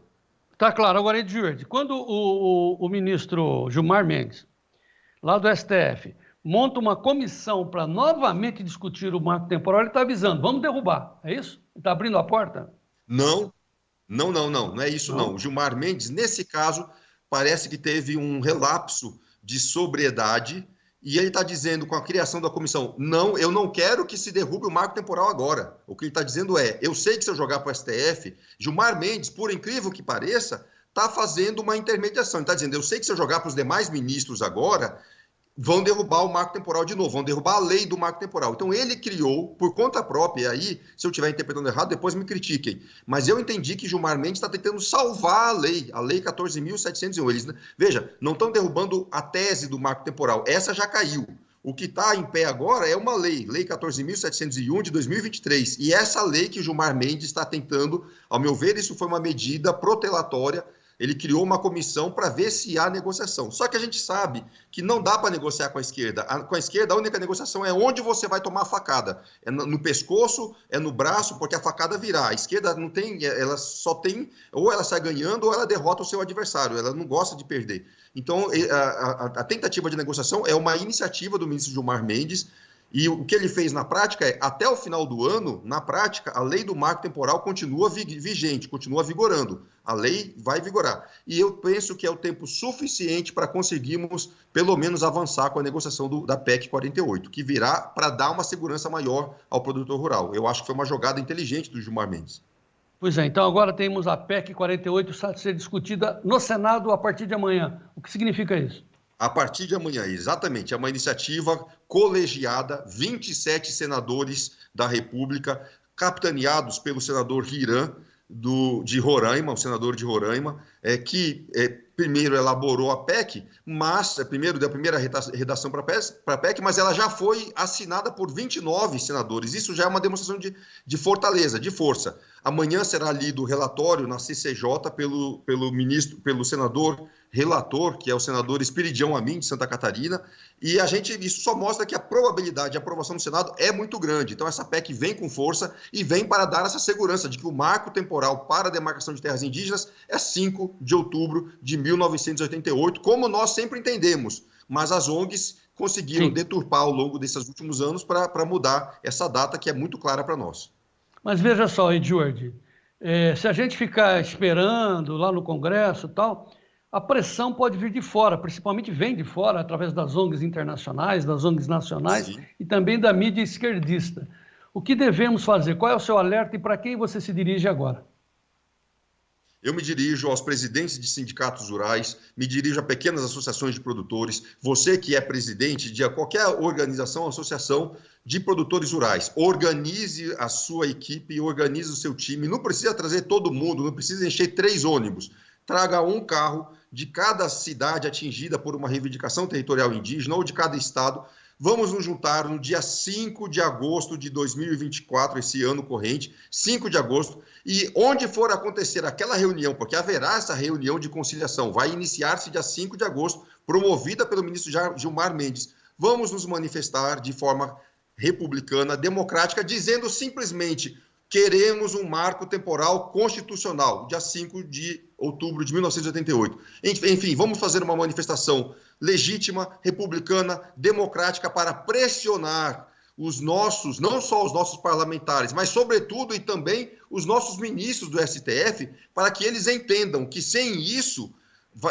Tá claro. Agora, Edjord, quando o ministro Gilmar Mendes, lá do STF, monta uma comissão para novamente discutir o marco temporal, ele está avisando, vamos derrubar, é isso? Ele está abrindo a porta? Não é isso não. O Gilmar Mendes, nesse caso, parece que teve um relapso de sobriedade e ele está dizendo, com a criação da comissão, não, eu não quero que se derrube o marco temporal agora. O que ele está dizendo é, eu sei que se eu jogar para o STF, Gilmar Mendes, por incrível que pareça, está fazendo uma intermediação. Ele está dizendo, eu sei que se eu jogar para os demais ministros agora, vão derrubar o marco temporal de novo, vão derrubar a lei do marco temporal. Então ele criou, por conta própria, e aí, se eu estiver interpretando errado, depois me critiquem, mas eu entendi que Gilmar Mendes está tentando salvar a lei 14.701. Veja, não estão derrubando a tese do marco temporal, essa já caiu. O que está em pé agora é uma lei 14.701 de 2023, e essa lei que Gilmar Mendes está tentando, ao meu ver, isso foi uma medida protelatória. Ele criou uma comissão para ver se há negociação. Só que a gente sabe que não dá para negociar com a esquerda. Com a esquerda, a única negociação é onde você vai tomar a facada. É no pescoço, é no braço, porque a facada virá. A esquerda não tem, ela só tem, ou ela sai ganhando, ou ela derrota o seu adversário. Ela não gosta de perder. Então, a tentativa de negociação é uma iniciativa do ministro Gilmar Mendes. E o que ele fez na prática é, até o final do ano, na prática, a lei do marco temporal continua vigente, continua vigorando. A lei vai vigorar. E eu penso que é o tempo suficiente para conseguirmos, pelo menos, avançar com a negociação da PEC 48, que virá para dar uma segurança maior ao produtor rural. Eu acho que foi uma jogada inteligente do Gilmar Mendes. Pois é, então agora temos a PEC 48 a ser discutida no Senado a partir de amanhã. O que significa isso? A partir de amanhã, exatamente, é uma iniciativa colegiada, 27 senadores da República, capitaneados pelo senador Hiram, de Roraima, o senador de Roraima, que primeiro elaborou a PEC, mas primeiro deu a primeira redação para a PEC, mas ela já foi assinada por 29 senadores. Isso já é uma demonstração de fortaleza, de força. Amanhã será lido o relatório na CCJ pelo senador relator, que é o senador Esperidião Amin, de Santa Catarina, e isso só mostra que a probabilidade de aprovação no Senado é muito grande. Então essa PEC vem com força e vem para dar essa segurança de que o marco temporal para a demarcação de terras indígenas é 5 de outubro de 1988, como nós sempre entendemos, mas as ONGs conseguiram deturpar ao longo desses últimos anos para mudar essa data que é muito clara para nós. Mas veja só, Edjord, se a gente ficar esperando lá no Congresso e tal, a pressão pode vir de fora, principalmente vem de fora, através das ONGs internacionais, das ONGs nacionais e também da mídia esquerdista. O que devemos fazer? Qual é o seu alerta e para quem você se dirige agora? Eu me dirijo aos presidentes de sindicatos rurais, me dirijo a pequenas associações de produtores, você que é presidente de qualquer organização, associação de produtores rurais, organize a sua equipe, organize o seu time, não precisa trazer todo mundo, não precisa encher 3 ônibus, traga um carro de cada cidade atingida por uma reivindicação territorial indígena ou de cada estado. Vamos nos juntar no dia 5 de agosto de 2024, esse ano corrente, 5 de agosto, e onde for acontecer aquela reunião, porque haverá essa reunião de conciliação, vai iniciar-se dia 5 de agosto, promovida pelo ministro Gilmar Mendes. Vamos nos manifestar de forma republicana, democrática, dizendo simplesmente: queremos um marco temporal constitucional, dia 5 de outubro de 1988. Enfim, vamos fazer uma manifestação legítima, republicana, democrática, para pressionar os nossos, não só os nossos parlamentares, mas sobretudo e também os nossos ministros do STF, para que eles entendam que sem isso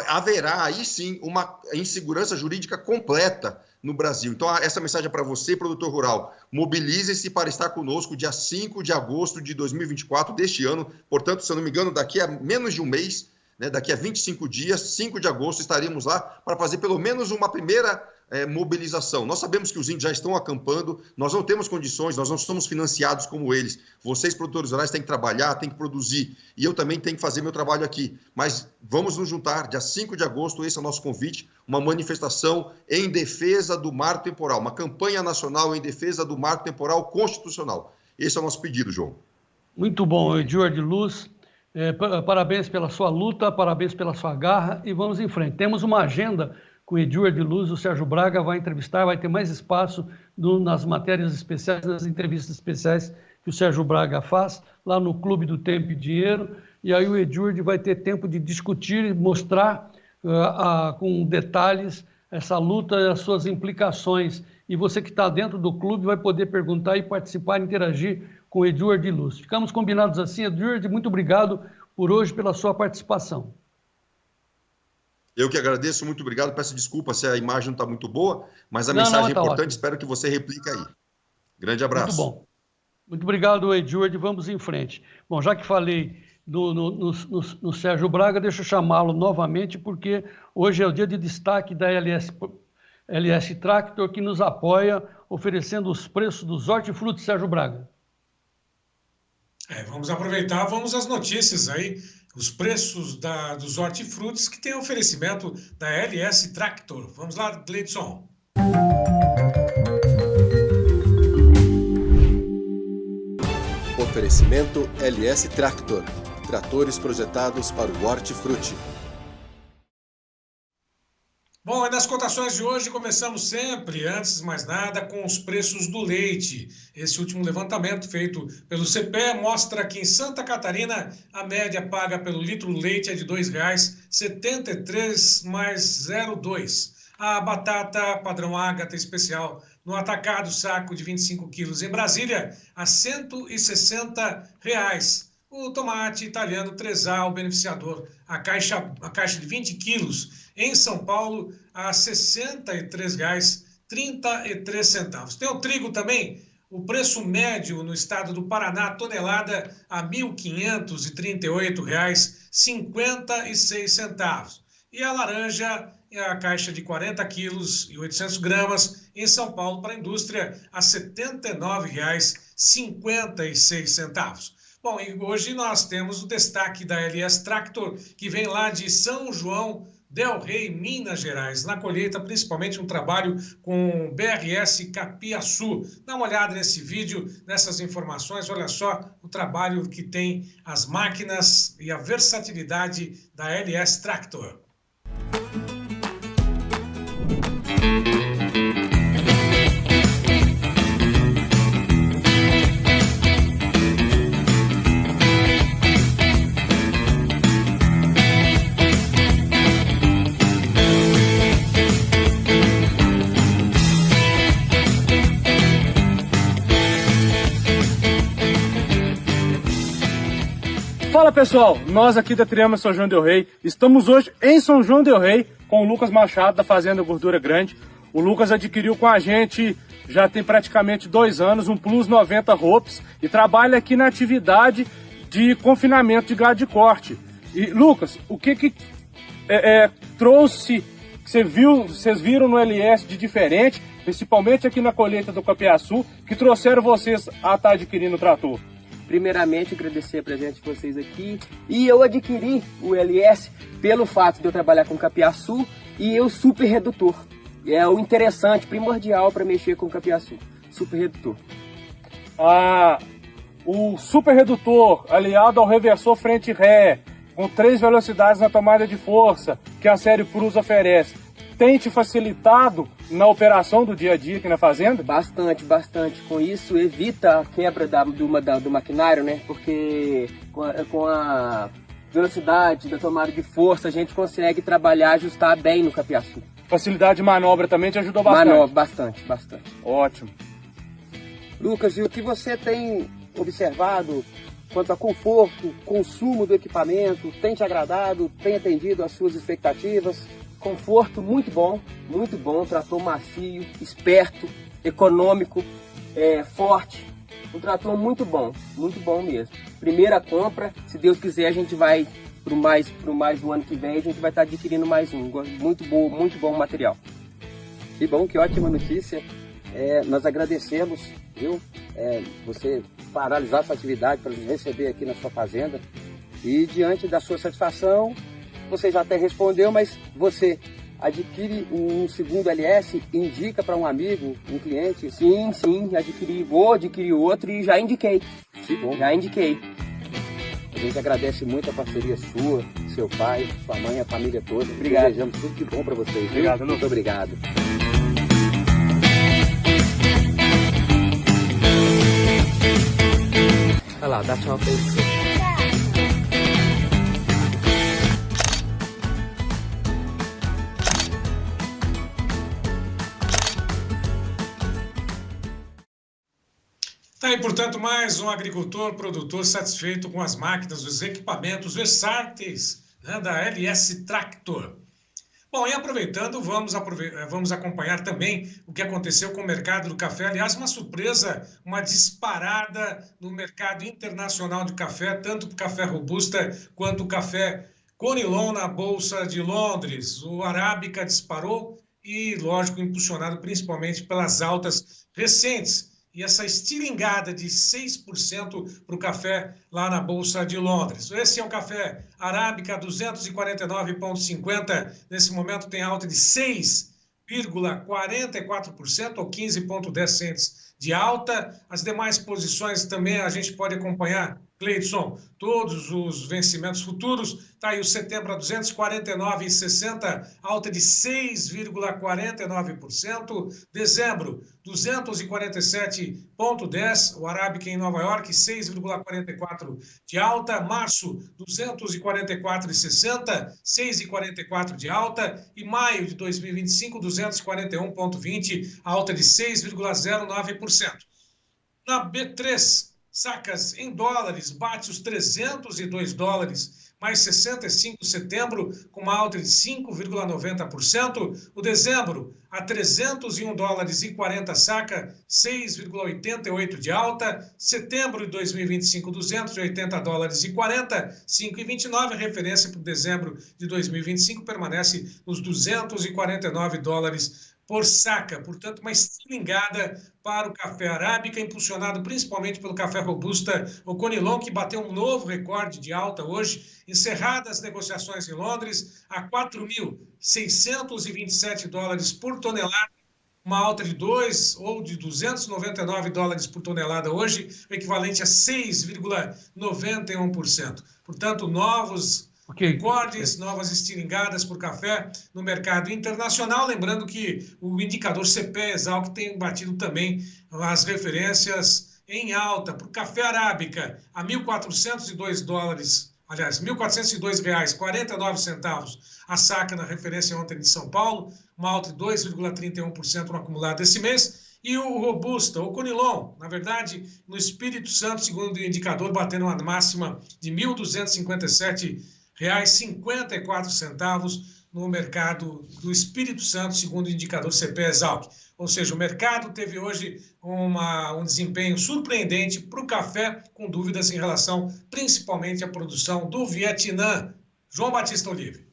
haverá aí sim uma insegurança jurídica completa no Brasil. Então, essa mensagem é para você, produtor rural. Mobilize-se para estar conosco dia 5 de agosto de 2024 deste ano. Portanto, se eu não me engano, daqui a menos de um mês, né, daqui a 25 dias, 5 de agosto, estaremos lá para fazer pelo menos uma primeira mobilização. Nós sabemos que os índios já estão acampando, nós não temos condições, nós não somos financiados como eles. Vocês, produtores rurais, têm que trabalhar, têm que produzir, e eu também tenho que fazer meu trabalho aqui. Mas vamos nos juntar, dia 5 de agosto, esse é o nosso convite, uma manifestação em defesa do marco temporal, uma campanha nacional em defesa do marco temporal constitucional. Esse é o nosso pedido, João. Muito bom, Edward Luz. Parabéns pela sua luta, parabéns pela sua garra e vamos em frente. Temos uma agenda com o Edward Luz, o Sérgio Braga vai entrevistar, vai ter mais espaço nas matérias especiais, nas entrevistas especiais que o Sérgio Braga faz, lá no Clube do Tempo e Dinheiro, e aí o Edward vai ter tempo de discutir e mostrar com detalhes essa luta e as suas implicações. E você que está dentro do clube vai poder perguntar e participar, interagir com o Edward Luz. Ficamos combinados assim. Edward, muito obrigado por hoje, pela sua participação. Eu que agradeço, muito obrigado. Peço desculpa se a imagem não está muito boa, mas a mensagem é importante, ótimo. Espero que você replique aí. Grande abraço. Muito bom. Muito obrigado, Edward. Vamos em frente. Bom, já que falei no Sérgio Braga, deixa eu chamá-lo novamente, porque hoje é o dia de destaque da LS Tractor, que nos apoia, oferecendo os preços dos hortifrutis. Sérgio Braga. Vamos aproveitar, vamos às notícias aí, os preços dos hortifrutis que tem oferecimento da LS Tractor. Vamos lá, Gleidson. Oferecimento LS Tractor, tratores projetados para o hortifruti. Bom, e nas cotações de hoje começamos sempre, antes de mais nada, com os preços do leite. Esse último levantamento feito pelo CPE mostra que em Santa Catarina a média paga pelo litro leite é de R$ 2,73 mais 0,2. A batata padrão Ágata especial no atacado saco de 25 quilos em Brasília a R$ 160. O tomate italiano Tresal beneficiador, a caixa de 20 quilos em São Paulo a R$ 63,33. Tem o trigo também, o preço médio no estado do Paraná, tonelada a R$ 1.538,56. E a laranja, a caixa de 40 quilos e 800 gramas em São Paulo para a indústria a R$ 79,56. Bom, e hoje nós temos o destaque da LS Tractor, que vem lá de São João del Rei, Minas Gerais, na colheita, principalmente um trabalho com BRS Capiaçu. Dá uma olhada nesse vídeo, nessas informações, olha só o trabalho que tem as máquinas e a versatilidade da LS Tractor. Fala pessoal, nós aqui da Triama São João del Rei, estamos hoje em São João del Rei com o Lucas Machado da Fazenda Gordura Grande. O Lucas adquiriu com a gente já tem praticamente 2 anos um Plus 90 Ropes e trabalha aqui na atividade de confinamento de gado de corte. E Lucas, o que trouxe, vocês viram no LS de diferente, principalmente aqui na colheita do Capiaçu, que trouxeram vocês a estar adquirindo o trator? Primeiramente, agradecer a presença de vocês aqui. E eu adquiri o LS pelo fato de eu trabalhar com Capiaçu e o super redutor. É o interessante, primordial para mexer com Capiaçu. Super redutor. O super redutor aliado ao reversor frente ré, com 3 velocidades na tomada de força, que a série Prus oferece, tem te facilitado na operação do dia a dia aqui na fazenda? Bastante, bastante. Com isso, evita a quebra do maquinário, né? Porque com a velocidade da tomada de força, a gente consegue trabalhar, ajustar bem no Capiaçu. Facilidade de manobra também te ajudou bastante? Manobra, bastante. Ótimo. Lucas, e o que você tem observado quanto a conforto, consumo do equipamento, tem te agradado, tem atendido às suas expectativas? Conforto muito bom, trator macio, esperto, econômico, forte, um trator muito bom mesmo. Primeira compra, se Deus quiser a gente vai pro mais do ano que vem, a gente vai estar adquirindo mais um, muito bom material. Que bom, que ótima notícia, nós agradecemos, viu, você paralisar sua atividade para nos receber aqui na sua fazenda e diante da sua satisfação, você já até respondeu, mas você adquire um segundo LS, indica para um amigo, um cliente? Sim, vou adquirir outro e já indiquei. Que bom. Já indiquei. A gente agradece muito a parceria sua, seu pai, sua mãe, a família toda. Obrigado. Desejamos tudo de bom para vocês. Obrigado, viu? Muito obrigado. Vai lá, dá tchau pra ele. Tá aí, portanto, mais um agricultor, produtor satisfeito com as máquinas, os equipamentos versáteis, né, da LS Tractor. Bom, e aproveitando, vamos acompanhar também o que aconteceu com o mercado do café. Aliás, uma surpresa, uma disparada no mercado internacional de café, tanto o café robusta quanto o café Conilon na Bolsa de Londres. O Arábica disparou e, lógico, impulsionado principalmente pelas altas recentes. E essa estilingada de 6% para o café lá na Bolsa de Londres. Esse é o café Arábica 249,50. Nesse momento tem alta de 6,44% ou 15,10 cents de alta. As demais posições também a gente pode acompanhar, Cleidson, todos os vencimentos futuros. Está aí o setembro a 249,60, alta de 6,49%. Dezembro, 247,10, o Arábica em Nova York, 6,44 de alta. Março, 244,60, 6,44 de alta. E maio de 2025, 241,20, alta de 6,09%. Na B3, sacas em dólares, bate os 302 dólares, mais 65 setembro, com uma alta de 5,90%. O dezembro, a 301 dólares e 40 saca, 6,88 de alta. Setembro de 2025, 280 dólares e 40, 5,29. A referência para o dezembro de 2025 permanece nos 249 dólares por saca. Portanto, uma estilingada para o café Arábica, impulsionado principalmente pelo café robusta, o Conilon, que bateu um novo recorde de alta hoje, encerradas as negociações em Londres a 4.627 dólares por tonelada, uma alta de 299 dólares por tonelada hoje, o equivalente a 6,91%. Portanto, novos recordes, novas estilingadas por café no mercado internacional. Lembrando que o indicador CPE-Exalc tem batido também as referências em alta para o café Arábica a 1.402 dólares, aliás, R$ 1.402,49 a saca na referência ontem de São Paulo, uma alta de 2,31% no acumulado desse mês. E o Robusta, o Conilon, na verdade, no Espírito Santo, segundo o indicador, batendo uma máxima de R$ 1.257,54 no mercado do Espírito Santo, segundo o indicador CPE-Exalc. Ou seja, o mercado teve hoje um desempenho surpreendente para o café, com dúvidas em relação principalmente à produção do Vietnã. João Batista Olive.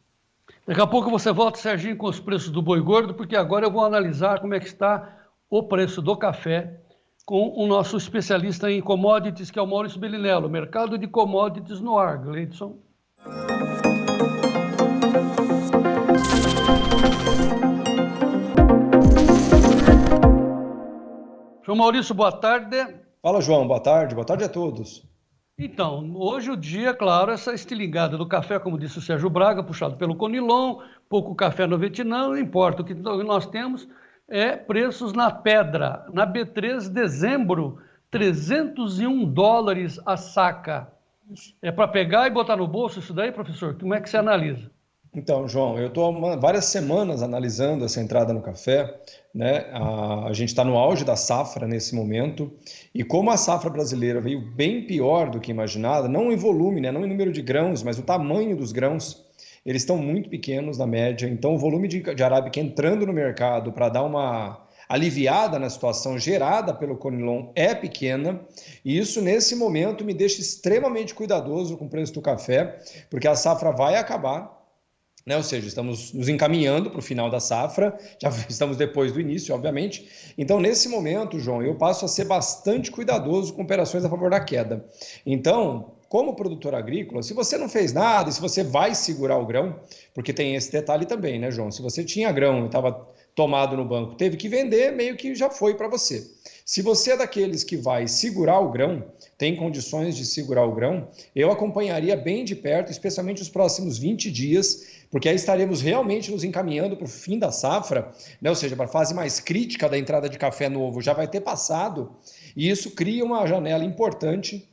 Daqui a pouco você volta, Serginho, com os preços do boi gordo, porque agora eu vou analisar como é que está o preço do café com o nosso especialista em commodities, que é o Maurício Bellinello, mercado de commodities no ar. Gleidson. João Maurício, boa tarde. Fala, João, boa tarde a todos. Então, hoje o dia, claro, essa estilingada do café, como disse o Sérgio Braga, puxado pelo Conilon, pouco café no Vietnã, não importa, o que nós temos é preços na pedra. Na B3, dezembro, 301 dólares a saca. É para pegar e botar no bolso isso daí, professor? Como é que você analisa? Então, João, eu estou há várias semanas analisando essa entrada no café, né? A gente está no auge da safra nesse momento, e como a safra brasileira veio bem pior do que imaginada, não em volume, né? Não em número de grãos, mas o tamanho dos grãos, eles estão muito pequenos na média, então o volume de arábica entrando no mercado para dar uma aliviada na situação gerada pelo Conilon é pequena, e isso nesse momento me deixa extremamente cuidadoso com o preço do café, porque a safra vai acabar, né? Ou seja, estamos nos encaminhando para o final da safra, já estamos depois do início, obviamente. Então, nesse momento, João, eu passo a ser bastante cuidadoso com operações a favor da queda. Então, como produtor agrícola, se você não fez nada, e se você vai segurar o grão, porque tem esse detalhe também, né, João? Se você tinha grão e estava tomado no banco, teve que vender, meio que já foi para você. Se você é daqueles que vai segurar o grão, tem condições de segurar o grão, eu acompanharia bem de perto, especialmente os próximos 20 dias, porque aí estaremos realmente nos encaminhando para o fim da safra, né? Ou seja, para a fase mais crítica da entrada de café novo já vai ter passado, e isso cria uma janela importante.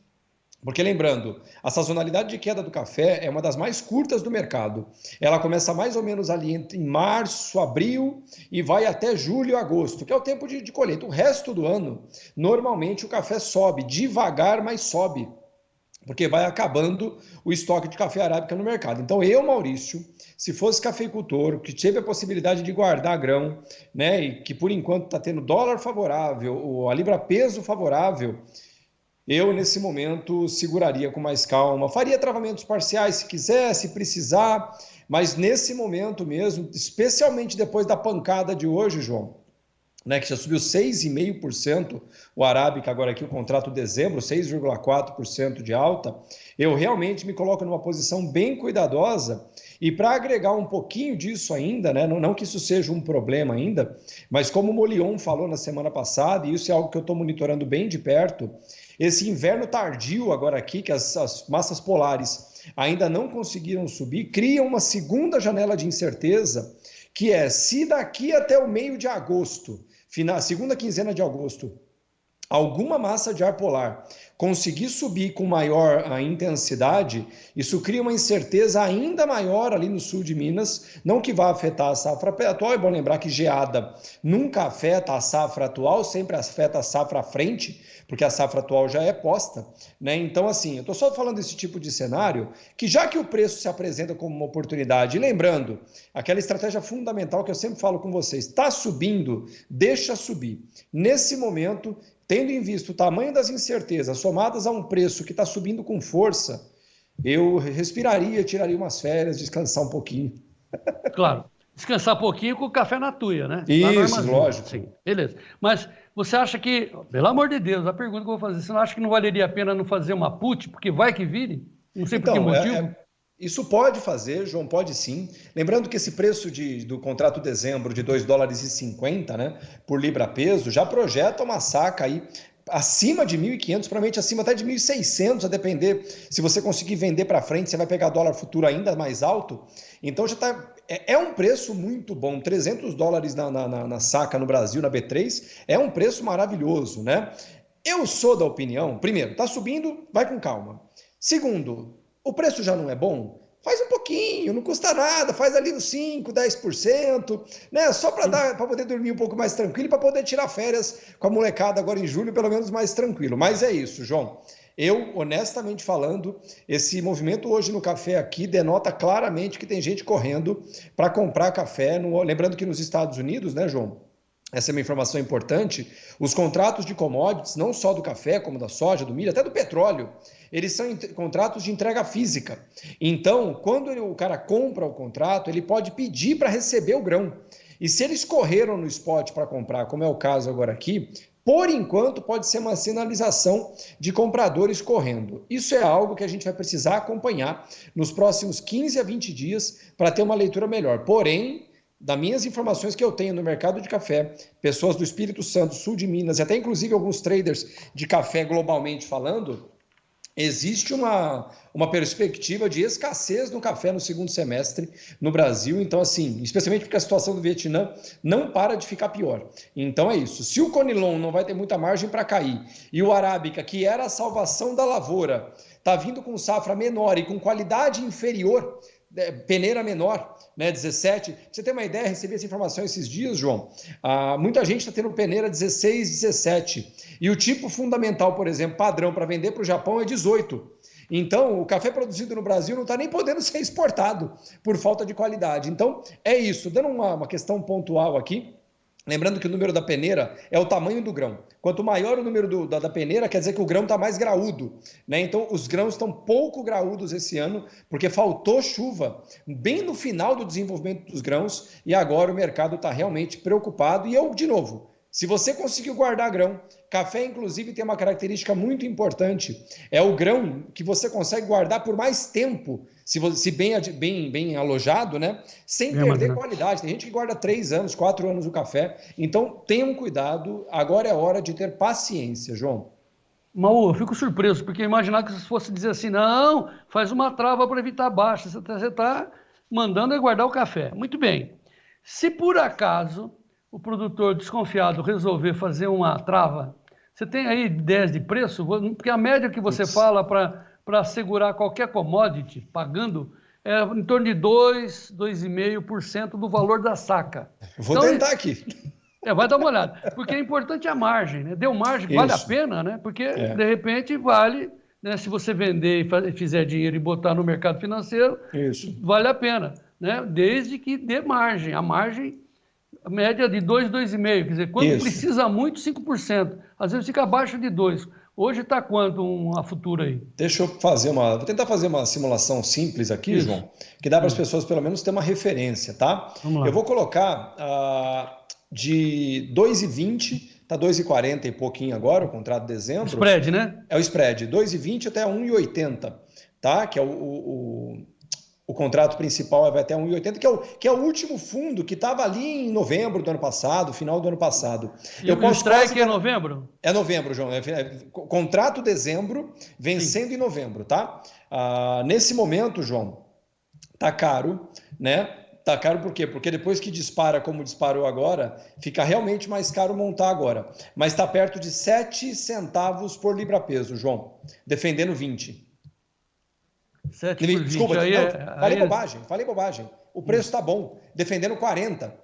Porque lembrando, a sazonalidade de queda do café é uma das mais curtas do mercado. Ela começa mais ou menos ali em março, abril e vai até julho e agosto, que é o tempo de colheita. O resto do ano, normalmente o café sobe, devagar, mas sobe, porque vai acabando o estoque de café arábica no mercado. Então eu, Maurício, se fosse cafeicultor, que teve a possibilidade de guardar grão, né, e que por enquanto está tendo dólar favorável, a libra peso favorável, eu, nesse momento, seguraria com mais calma. Faria travamentos parciais se quiser, se precisar, mas nesse momento mesmo, especialmente depois da pancada de hoje, João, né, que já subiu 6,5% o arábica, agora aqui o contrato dezembro, 6,4% de alta, eu realmente me coloco numa posição bem cuidadosa. E para agregar um pouquinho disso ainda, né, não que isso seja um problema ainda, mas como o Molion falou na semana passada, e isso é algo que eu estou monitorando bem de perto, esse inverno tardio agora aqui, que as massas polares ainda não conseguiram subir, cria uma segunda janela de incerteza, que é se daqui até o meio de agosto, segunda quinzena de agosto, alguma massa de ar polar conseguir subir com maior intensidade, isso cria uma incerteza ainda maior ali no sul de Minas, não que vá afetar a safra atual. É bom lembrar que geada nunca afeta a safra atual, sempre afeta a safra à frente, porque a safra atual já é posta, né? Então, assim, eu estou só falando desse tipo de cenário, que já que o preço se apresenta como uma oportunidade, e lembrando, aquela estratégia fundamental que eu sempre falo com vocês, está subindo, deixa subir. Nesse momento, tendo em vista o tamanho das incertezas, somadas a um preço que está subindo com força, eu respiraria, tiraria umas férias, descansar um pouquinho. Claro, descansar um pouquinho com o café na tuia, né? Isso, lógico. Sim, beleza. Mas você acha que, pelo amor de Deus, a pergunta que eu vou fazer, você não acha que não valeria a pena não fazer uma put, porque vai que vire? Não sei por que motivo. Isso pode fazer, João, pode sim. Lembrando que esse preço do contrato de dezembro de $2,50, né, por libra peso, já projeta uma saca aí acima de 1.500, provavelmente acima até de 1.600, a depender. Se você conseguir vender para frente, você vai pegar dólar futuro ainda mais alto. Então já tá, é um preço muito bom. $300 na saca no Brasil, na B3, é um preço maravilhoso, né? Eu sou da opinião, primeiro, tá subindo, vai com calma. Segundo, o preço já não é bom? Faz um pouquinho, não custa nada, faz ali uns 5%, 10%, né? Só para poder dormir um pouco mais tranquilo e para poder tirar férias com a molecada agora em julho, pelo menos mais tranquilo. Mas é isso, João. Eu, honestamente falando, esse movimento hoje no café aqui denota claramente que tem gente correndo para comprar café. Lembrando que nos Estados Unidos, né, João? Essa é uma informação importante. Os contratos de commodities, não só do café, como da soja, do milho, até do petróleo, eles são contratos de entrega física. Então, quando o cara compra o contrato, ele pode pedir para receber o grão. E se eles correram no spot para comprar, como é o caso agora aqui, por enquanto pode ser uma sinalização de compradores correndo. Isso é algo que a gente vai precisar acompanhar nos próximos 15 a 20 dias para ter uma leitura melhor. Porém, das minhas informações que eu tenho no mercado de café, pessoas do Espírito Santo, sul de Minas, e até inclusive alguns traders de café globalmente falando, existe uma perspectiva de escassez no café no segundo semestre no Brasil. Então, assim, especialmente porque a situação do Vietnã não para de ficar pior. Então é isso. Se o Conilon não vai ter muita margem para cair e o Arábica, que era a salvação da lavoura, está vindo com safra menor e com qualidade inferior, peneira menor, né, 17. Pra você ter uma ideia, recebi essa informação esses dias, João. Muita gente está tendo peneira 16, 17. E o tipo fundamental, por exemplo, padrão para vender para o Japão é 18. Então, o café produzido no Brasil não está nem podendo ser exportado por falta de qualidade. Então, é isso. Dando uma questão pontual aqui, lembrando que o número da peneira é o tamanho do grão. Quanto maior o número da peneira, quer dizer que o grão está mais graúdo, né? Então, os grãos estão pouco graúdos esse ano, porque faltou chuva bem no final do desenvolvimento dos grãos, e agora o mercado está realmente preocupado. E eu, de novo, se você conseguiu guardar grão, café, inclusive, tem uma característica muito importante. É o grão que você consegue guardar por mais tempo, se bem alojado, né? Sem perder qualidade. Tem gente que guarda 3 anos, 4 anos o café. Então, tenham cuidado. Agora é hora de ter paciência, João. Maú, eu fico surpreso, porque imaginar que se fosse dizer assim, não, faz uma trava para evitar baixa. Você está mandando é guardar o café. Muito bem. Se por acaso o produtor desconfiado resolver fazer uma trava, você tem aí ideias de preço? Porque a média que você fala para assegurar qualquer commodity, pagando, é em torno de 2,5% do valor da saca. Vou tentar aqui. Vai dar uma olhada. Porque é importante a margem, né? Deu margem, vale a pena, né? Porque, de repente, vale, né? Se você vender e fizer dinheiro e botar no mercado financeiro, vale a pena, né? Desde que dê margem. A margem média de 2, 2,5%. Quer dizer, quando precisa muito, 5%. Às vezes fica abaixo de 2%. Hoje está quanto uma futura aí? Deixa eu vou tentar fazer uma simulação simples aqui, João, que dá para as pessoas pelo menos ter uma referência, tá? Vamos lá. Eu vou colocar de 2,20, está 2,40 e pouquinho agora, o contrato de dezembro. O spread, né? É o spread, 2,20 até 1,80, tá? Que é o contrato principal vai até 1,80, que é o último fundo que estava ali em novembro do ano passado, final do ano passado. E o strike é novembro? É novembro, João. Contrato dezembro, vencendo em novembro, tá? Nesse momento, João, tá caro, né? Tá caro por quê? Porque depois que dispara como disparou agora, fica realmente mais caro montar agora. Mas está perto de 7 centavos por libra-peso, João. Defendendo 20. 7 por 20. Desculpa, falei bobagem. O preço está bom. Defendendo 40.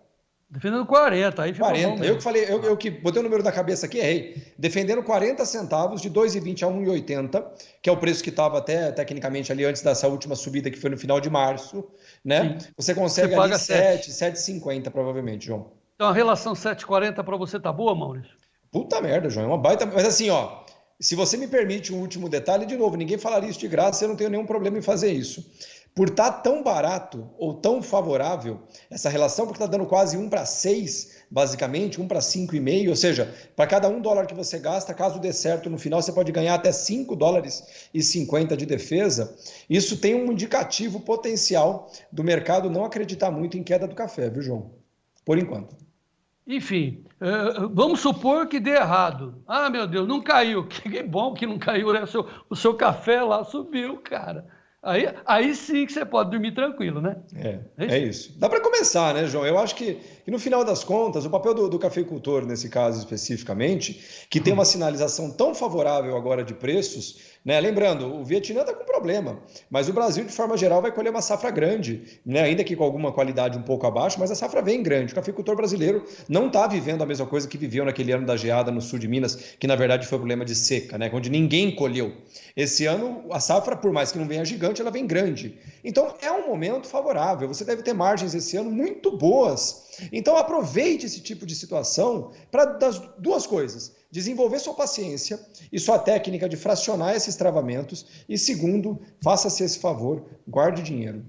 Defendendo 40, aí ficou 40. Bom mesmo. Eu que falei, eu que botei o número na cabeça aqui, errei. Defendendo 40 centavos, de 2,20 a 1,80, que é o preço que estava até tecnicamente ali antes dessa última subida que foi no final de março, né? Sim. Você consegue ali 7,50 provavelmente, João. Então a relação 7,40 para você tá boa, Maurício? Puta merda, João, é uma baita... Mas assim, ó, se você me permite um último detalhe, de novo, ninguém falaria isso de graça, eu não tenho nenhum problema em fazer isso. Por estar tão barato ou tão favorável, essa relação, porque está dando quase 1:6, basicamente, 1:5,5, ou seja, para cada $1 que você gasta, caso dê certo no final, você pode ganhar até $5,50 de defesa. Isso tem um indicativo potencial do mercado não acreditar muito em queda do café, viu, João? Por enquanto. Enfim, vamos supor que dê errado. Ah, meu Deus, não caiu. Que bom que não caiu, né? O seu café lá subiu, cara. Aí sim que você pode dormir tranquilo, né? É isso. Dá para começar, né, João? Eu acho que no final das contas, o papel do cafeicultor, nesse caso especificamente, que tem uma sinalização tão favorável agora de preços, né? Lembrando, o Vietnã está com problema, mas o Brasil, de forma geral, vai colher uma safra grande, né? Ainda que com alguma qualidade um pouco abaixo, mas a safra vem grande. O cafeicultor brasileiro não está vivendo a mesma coisa que viveu naquele ano da geada no sul de Minas, que na verdade foi problema de seca, né? Onde ninguém colheu. Esse ano, a safra, por mais que não venha gigante, ela vem grande. Então, é um momento favorável. Você deve ter margens esse ano muito boas. Então, aproveite esse tipo de situação para das duas coisas. Desenvolver sua paciência e sua técnica de fracionar esses travamentos. E segundo, faça-se esse favor, guarde dinheiro.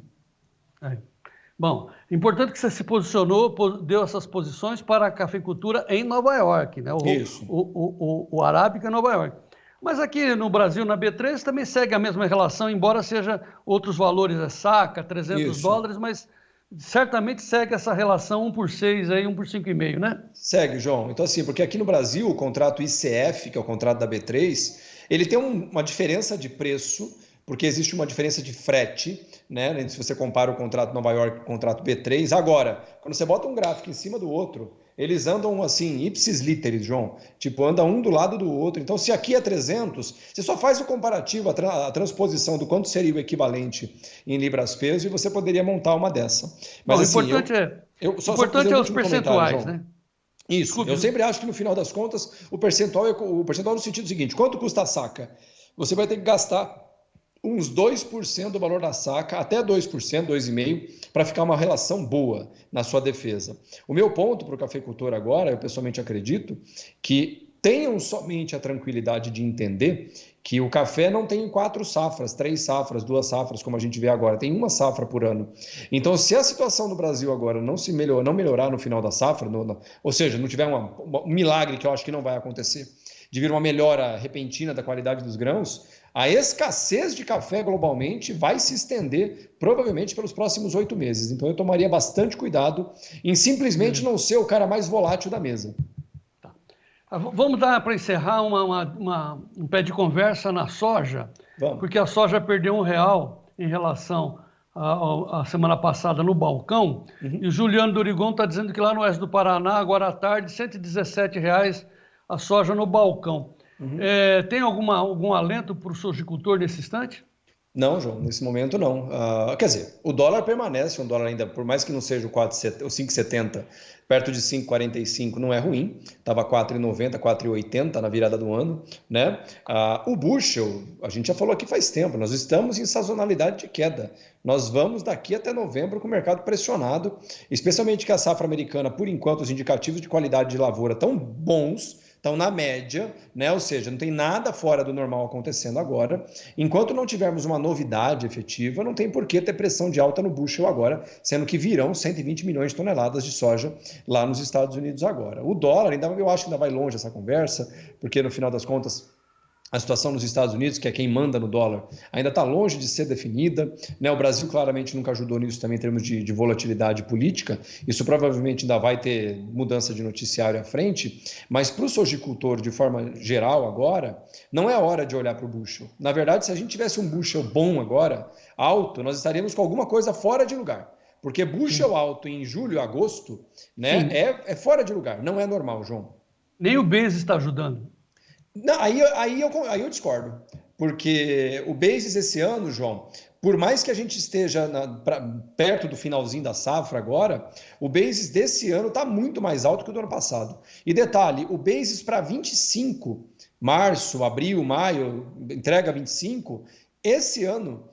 Bom, importante que você se posicionou, deu essas posições para a cafeicultura em Nova York, né? Isso. O Arábica em Nova York. Mas aqui no Brasil, na B3, também segue a mesma relação, embora seja outros valores, saca, $300, mas certamente segue essa relação 1/6, aí, 1/5,5, né? Segue, João. Então assim, porque aqui no Brasil, o contrato ICF, que é o contrato da B3, ele tem uma diferença de preço porque existe uma diferença de frete, né? Se você compara o contrato Nova York com o contrato B3. Agora, quando você bota um gráfico em cima do outro, eles andam assim, ipsis literis, João. Tipo, andam um do lado do outro. Então, se aqui é 300, você só faz o comparativo, a transposição do quanto seria o equivalente em libras-peso e você poderia montar uma dessa. Mas, Bom, assim, o importante é os percentuais, né? Isso, Desculpe. eu sempre acho que no final das contas, o percentual no sentido seguinte: quanto custa a saca? Você vai ter que gastar uns 2% do valor da saca, até 2%, 2,5%, para ficar uma relação boa na sua defesa. O meu ponto para o cafeicultor agora, eu pessoalmente acredito, que tenham somente a tranquilidade de entender que o café não tem 4 safras, 3 safras, 2 safras, como a gente vê agora, tem 1 safra por ano. Então, se a situação do Brasil agora não melhorar no final da safra, ou seja, não tiver um milagre, que eu acho que não vai acontecer, de vir uma melhora repentina da qualidade dos grãos, a escassez de café globalmente vai se estender provavelmente pelos próximos 8 meses. Então eu tomaria bastante cuidado em simplesmente não ser o cara mais volátil da mesa. Vamos dar para encerrar um pé de conversa na soja, porque a soja perdeu R$1 em relação à semana passada no balcão, e o Juliano Dorigon está dizendo que lá no oeste do Paraná, agora à tarde, R$117 a soja no balcão. Tem algum alento para o sojicultor nesse instante? Não, João, nesse momento não. Quer dizer, o dólar permanece, um dólar ainda, por mais que não seja o 5,70, perto de 5,45 não é ruim, estava 4,90, 4,80 na virada do ano, né? O bushel, a gente já falou aqui faz tempo, nós estamos em sazonalidade de queda. Nós vamos daqui até novembro com o mercado pressionado, especialmente que a safra americana, por enquanto, os indicativos de qualidade de lavoura estão bons, estão na média, né? Ou seja, não tem nada fora do normal acontecendo agora. Enquanto não tivermos uma novidade efetiva, não tem por que ter pressão de alta no bushel agora, sendo que virão 120 milhões de toneladas de soja lá nos Estados Unidos agora. O dólar, eu acho que ainda vai longe essa conversa, porque no final das contas, a situação nos Estados Unidos, que é quem manda no dólar, ainda está longe de ser definida, né? O Brasil claramente nunca ajudou nisso também em termos de volatilidade política. Isso provavelmente ainda vai ter mudança de noticiário à frente, mas para o sojicultor, de forma geral agora, não é hora de olhar para o bushel. Na verdade, se a gente tivesse um bushel bom agora, alto, nós estaríamos com alguma coisa fora de lugar. Porque bushel alto em julho e agosto, né, é fora de lugar, não é normal, João. Nem o Basis está ajudando. Não, aí eu discordo, porque o Basis esse ano, João, por mais que a gente esteja perto do finalzinho da safra agora, o Basis desse ano está muito mais alto que o do ano passado. E detalhe, o Basis para 25, março, abril, maio, entrega 25, esse ano,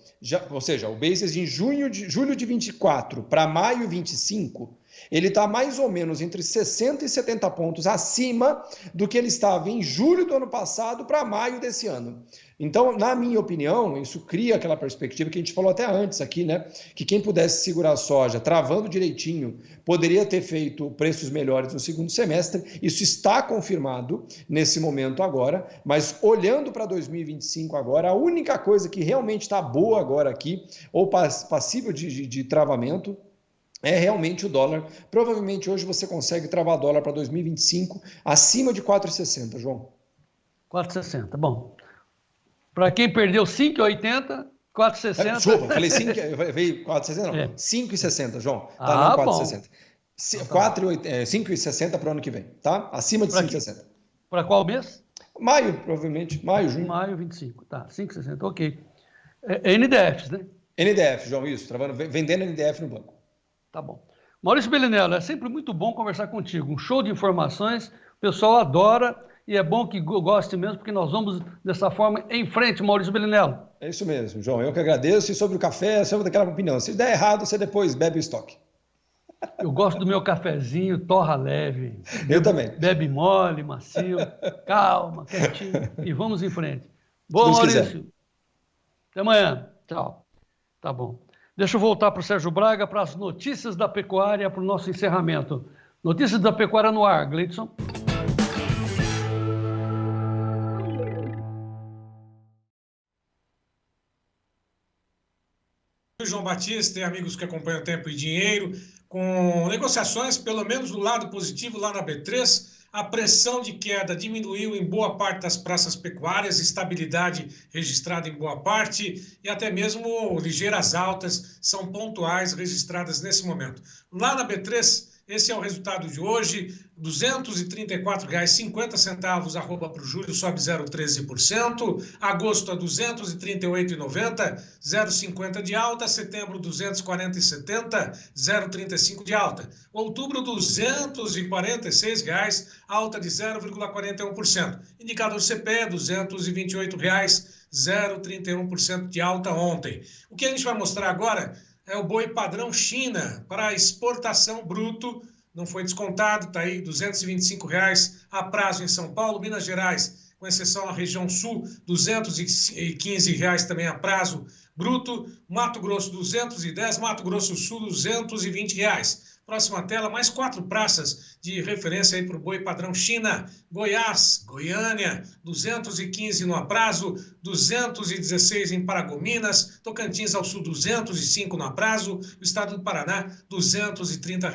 ou seja, o Basis em julho de 24 para maio 25, ele está mais ou menos entre 60 e 70 pontos acima do que ele estava em julho do ano passado para maio desse ano. Então, na minha opinião, isso cria aquela perspectiva que a gente falou até antes aqui, né? Que quem pudesse segurar a soja, travando direitinho, poderia ter feito preços melhores no segundo semestre. Isso está confirmado nesse momento agora, mas olhando para 2025 agora, a única coisa que realmente está boa agora aqui, ou passível de travamento, é realmente o dólar. Provavelmente hoje você consegue travar dólar para 2025 acima de 4,60, João. 4,60, bom. Para quem perdeu 5,80, 4,60. Desculpa, falei 5, veio 4,60, não. 5,60, João. Tá, não 4,60. 5,60 para o ano que vem, tá? Acima de 5,60. Para qual mês? Maio, provavelmente. Maio, junho. Maio 25, tá. 5,60, ok. NDFs, né? NDF, João, isso. Vendendo NDF no banco. Tá bom. Maurício Bellinello, é sempre muito bom conversar contigo. Um show de informações, o pessoal adora e é bom que goste mesmo, porque nós vamos dessa forma em frente, Maurício Bellinello. É isso mesmo, João. Eu que agradeço. E sobre o café, sobre daquela opinião. Se der errado, você depois bebe o estoque. Eu gosto do meu cafezinho, torra leve. Eu também. Bebe mole, macio, calma, quietinho e vamos em frente. Boa, Maurício. Quiser. Até amanhã. Tchau. Tá bom. Deixa eu voltar para o Sérgio Braga para as notícias da pecuária, para o nosso encerramento. Notícias da pecuária no ar, Gleidson. João Batista e amigos que acompanham Tempo e Dinheiro, com negociações, pelo menos do lado positivo, lá na B3, A pressão de queda diminuiu em boa parte das praças pecuárias, estabilidade registrada em boa parte e até mesmo ligeiras altas são pontuais registradas nesse momento. Lá na B3, esse é o resultado de hoje, R$ 234,50, arroba para o julho, sobe 0,13%, agosto a R$ 238,90, 0,50 de alta, setembro R$ 240,70, 0,35 de alta, outubro R$ 246, alta de 0,41%, indicador CPE R$ 228, 0,31% de alta ontem. O que a gente vai mostrar agora é o boi padrão China para exportação bruto, não foi descontado, está aí R$ 225 a prazo em São Paulo, Minas Gerais, com exceção à região sul, R$ 215 também a prazo bruto, Mato Grosso 210, Mato Grosso Sul R$ 220. Próxima tela, mais 4 praças de referência aí para o boi padrão China. Goiás, Goiânia, 215 no aprazo, 216 em Paragominas, Tocantins ao sul 205 no aprazo, o estado do Paraná, R$ 230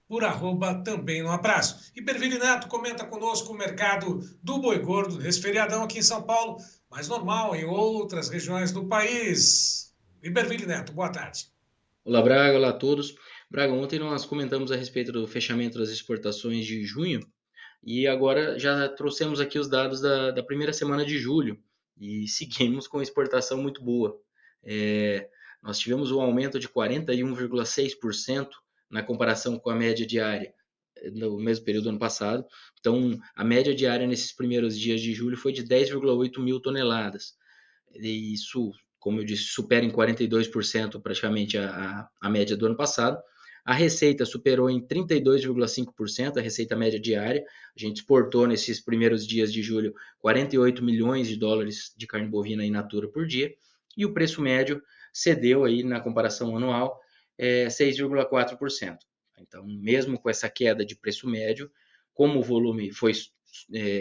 por arroba também no aprazo. Iberville Neto comenta conosco o mercado do boi gordo nesse feriadão aqui em São Paulo, mas normal em outras regiões do país. Iberville Neto, boa tarde. Olá, Braga, olá a todos. Braga, ontem nós comentamos a respeito do fechamento das exportações de junho e agora já trouxemos aqui os dados da primeira semana de julho e seguimos com exportação muito boa. Nós tivemos um aumento de 41,6% na comparação com a média diária no mesmo período do ano passado. Então, a média diária nesses primeiros dias de julho foi de 10,8 mil toneladas. E isso, como eu disse, supera em 42% praticamente a média do ano passado. A receita superou em 32,5% a receita média diária. A gente exportou nesses primeiros dias de julho 48 milhões de dólares de carne bovina in natura por dia. E o preço médio cedeu aí na comparação anual 6,4%. Então, mesmo com essa queda de preço médio, como o volume foi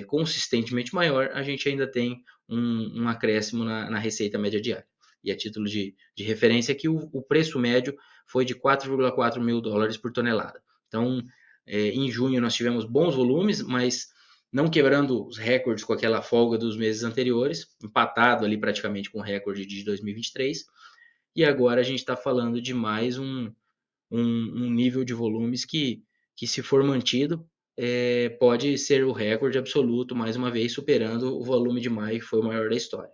consistentemente maior, a gente ainda tem um acréscimo na receita média diária. E a título de referência aqui, o preço médio foi de 4,4 mil dólares por tonelada. Então, em junho nós tivemos bons volumes, mas não quebrando os recordes com aquela folga dos meses anteriores, empatado ali praticamente com o recorde de 2023. E agora a gente está falando de mais um nível de volumes que se for mantido, pode ser o recorde absoluto, mais uma vez superando o volume de maio, que foi o maior da história.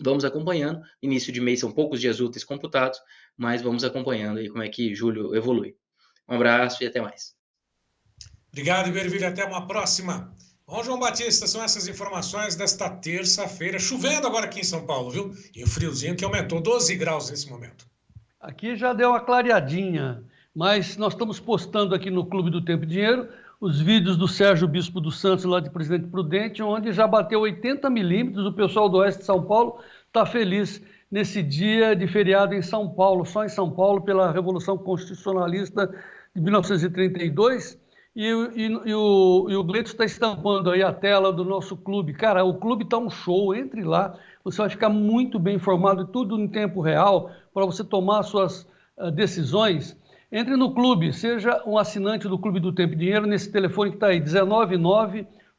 Vamos acompanhando, início de mês são poucos dias úteis computados, mas vamos acompanhando aí como é que julho evolui. Um abraço e até mais. Obrigado, Iberville, até uma próxima. Bom, João Batista, são essas informações desta terça-feira, chovendo agora aqui em São Paulo, viu? E o friozinho que aumentou 12 graus nesse momento. Aqui já deu uma clareadinha, mas nós estamos postando aqui no Clube do Tempo e Dinheiro os vídeos do Sérgio Bispo dos Santos, lá de Presidente Prudente, onde já bateu 80 milímetros. O pessoal do Oeste de São Paulo está feliz nesse dia de feriado em São Paulo, só em São Paulo, pela Revolução Constitucionalista de 1932. E o Gleito está estampando aí a tela do nosso clube. Cara, o clube está um show, entre lá, você vai ficar muito bem informado, tudo em tempo real, para você tomar suas decisões. Entre no clube, seja um assinante do Clube do Tempo e Dinheiro, nesse telefone que está aí,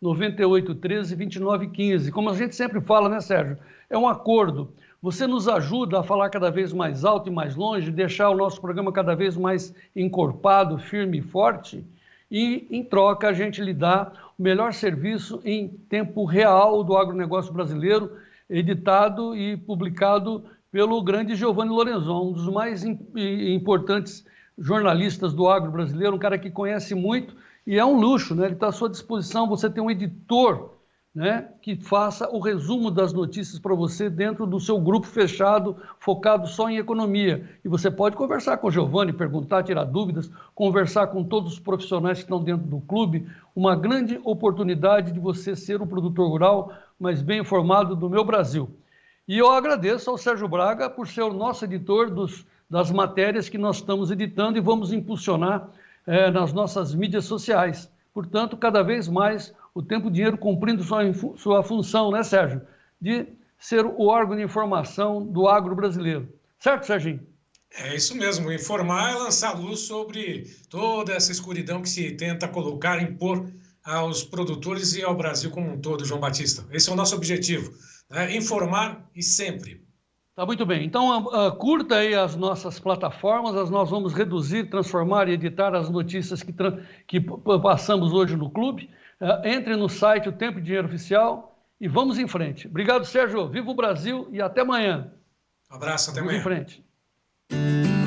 199-9813-2915. Como a gente sempre fala, né, Sérgio? É um acordo. Você nos ajuda a falar cada vez mais alto e mais longe, deixar o nosso programa cada vez mais encorpado, firme e forte. E, em troca, a gente lhe dá o melhor serviço em tempo real do agronegócio brasileiro, editado e publicado pelo grande Giovanni Lorenzon, um dos mais importantes jornalistas do agro brasileiro, um cara que conhece muito e é um luxo, né? Ele está à sua disposição, você tem um editor, né, que faça o resumo das notícias para você dentro do seu grupo fechado, focado só em economia. E você pode conversar com o Giovanni, perguntar, tirar dúvidas, conversar com todos os profissionais que estão dentro do clube, uma grande oportunidade de você ser um produtor rural, mas bem informado do meu Brasil. E eu agradeço ao Sérgio Braga por ser o nosso editor das matérias que nós estamos editando e vamos impulsionar nas nossas mídias sociais. Portanto, cada vez mais o Tempo e Dinheiro cumprindo sua função, né, Sérgio? De ser o órgão de informação do agro brasileiro. Certo, Serginho? É isso mesmo, informar é lançar luz sobre toda essa escuridão que se tenta colocar, impor aos produtores e ao Brasil como um todo, João Batista. Esse é o nosso objetivo, né? Informar e sempre. Tá muito bem. Então, curta aí as nossas plataformas, nós vamos reduzir, transformar e editar as notícias que passamos hoje no clube. Entre no site O Tempo e Dinheiro Oficial e vamos em frente. Obrigado, Sérgio. Viva o Brasil e até amanhã. Um abraço, até vamos amanhã. Vamos em frente.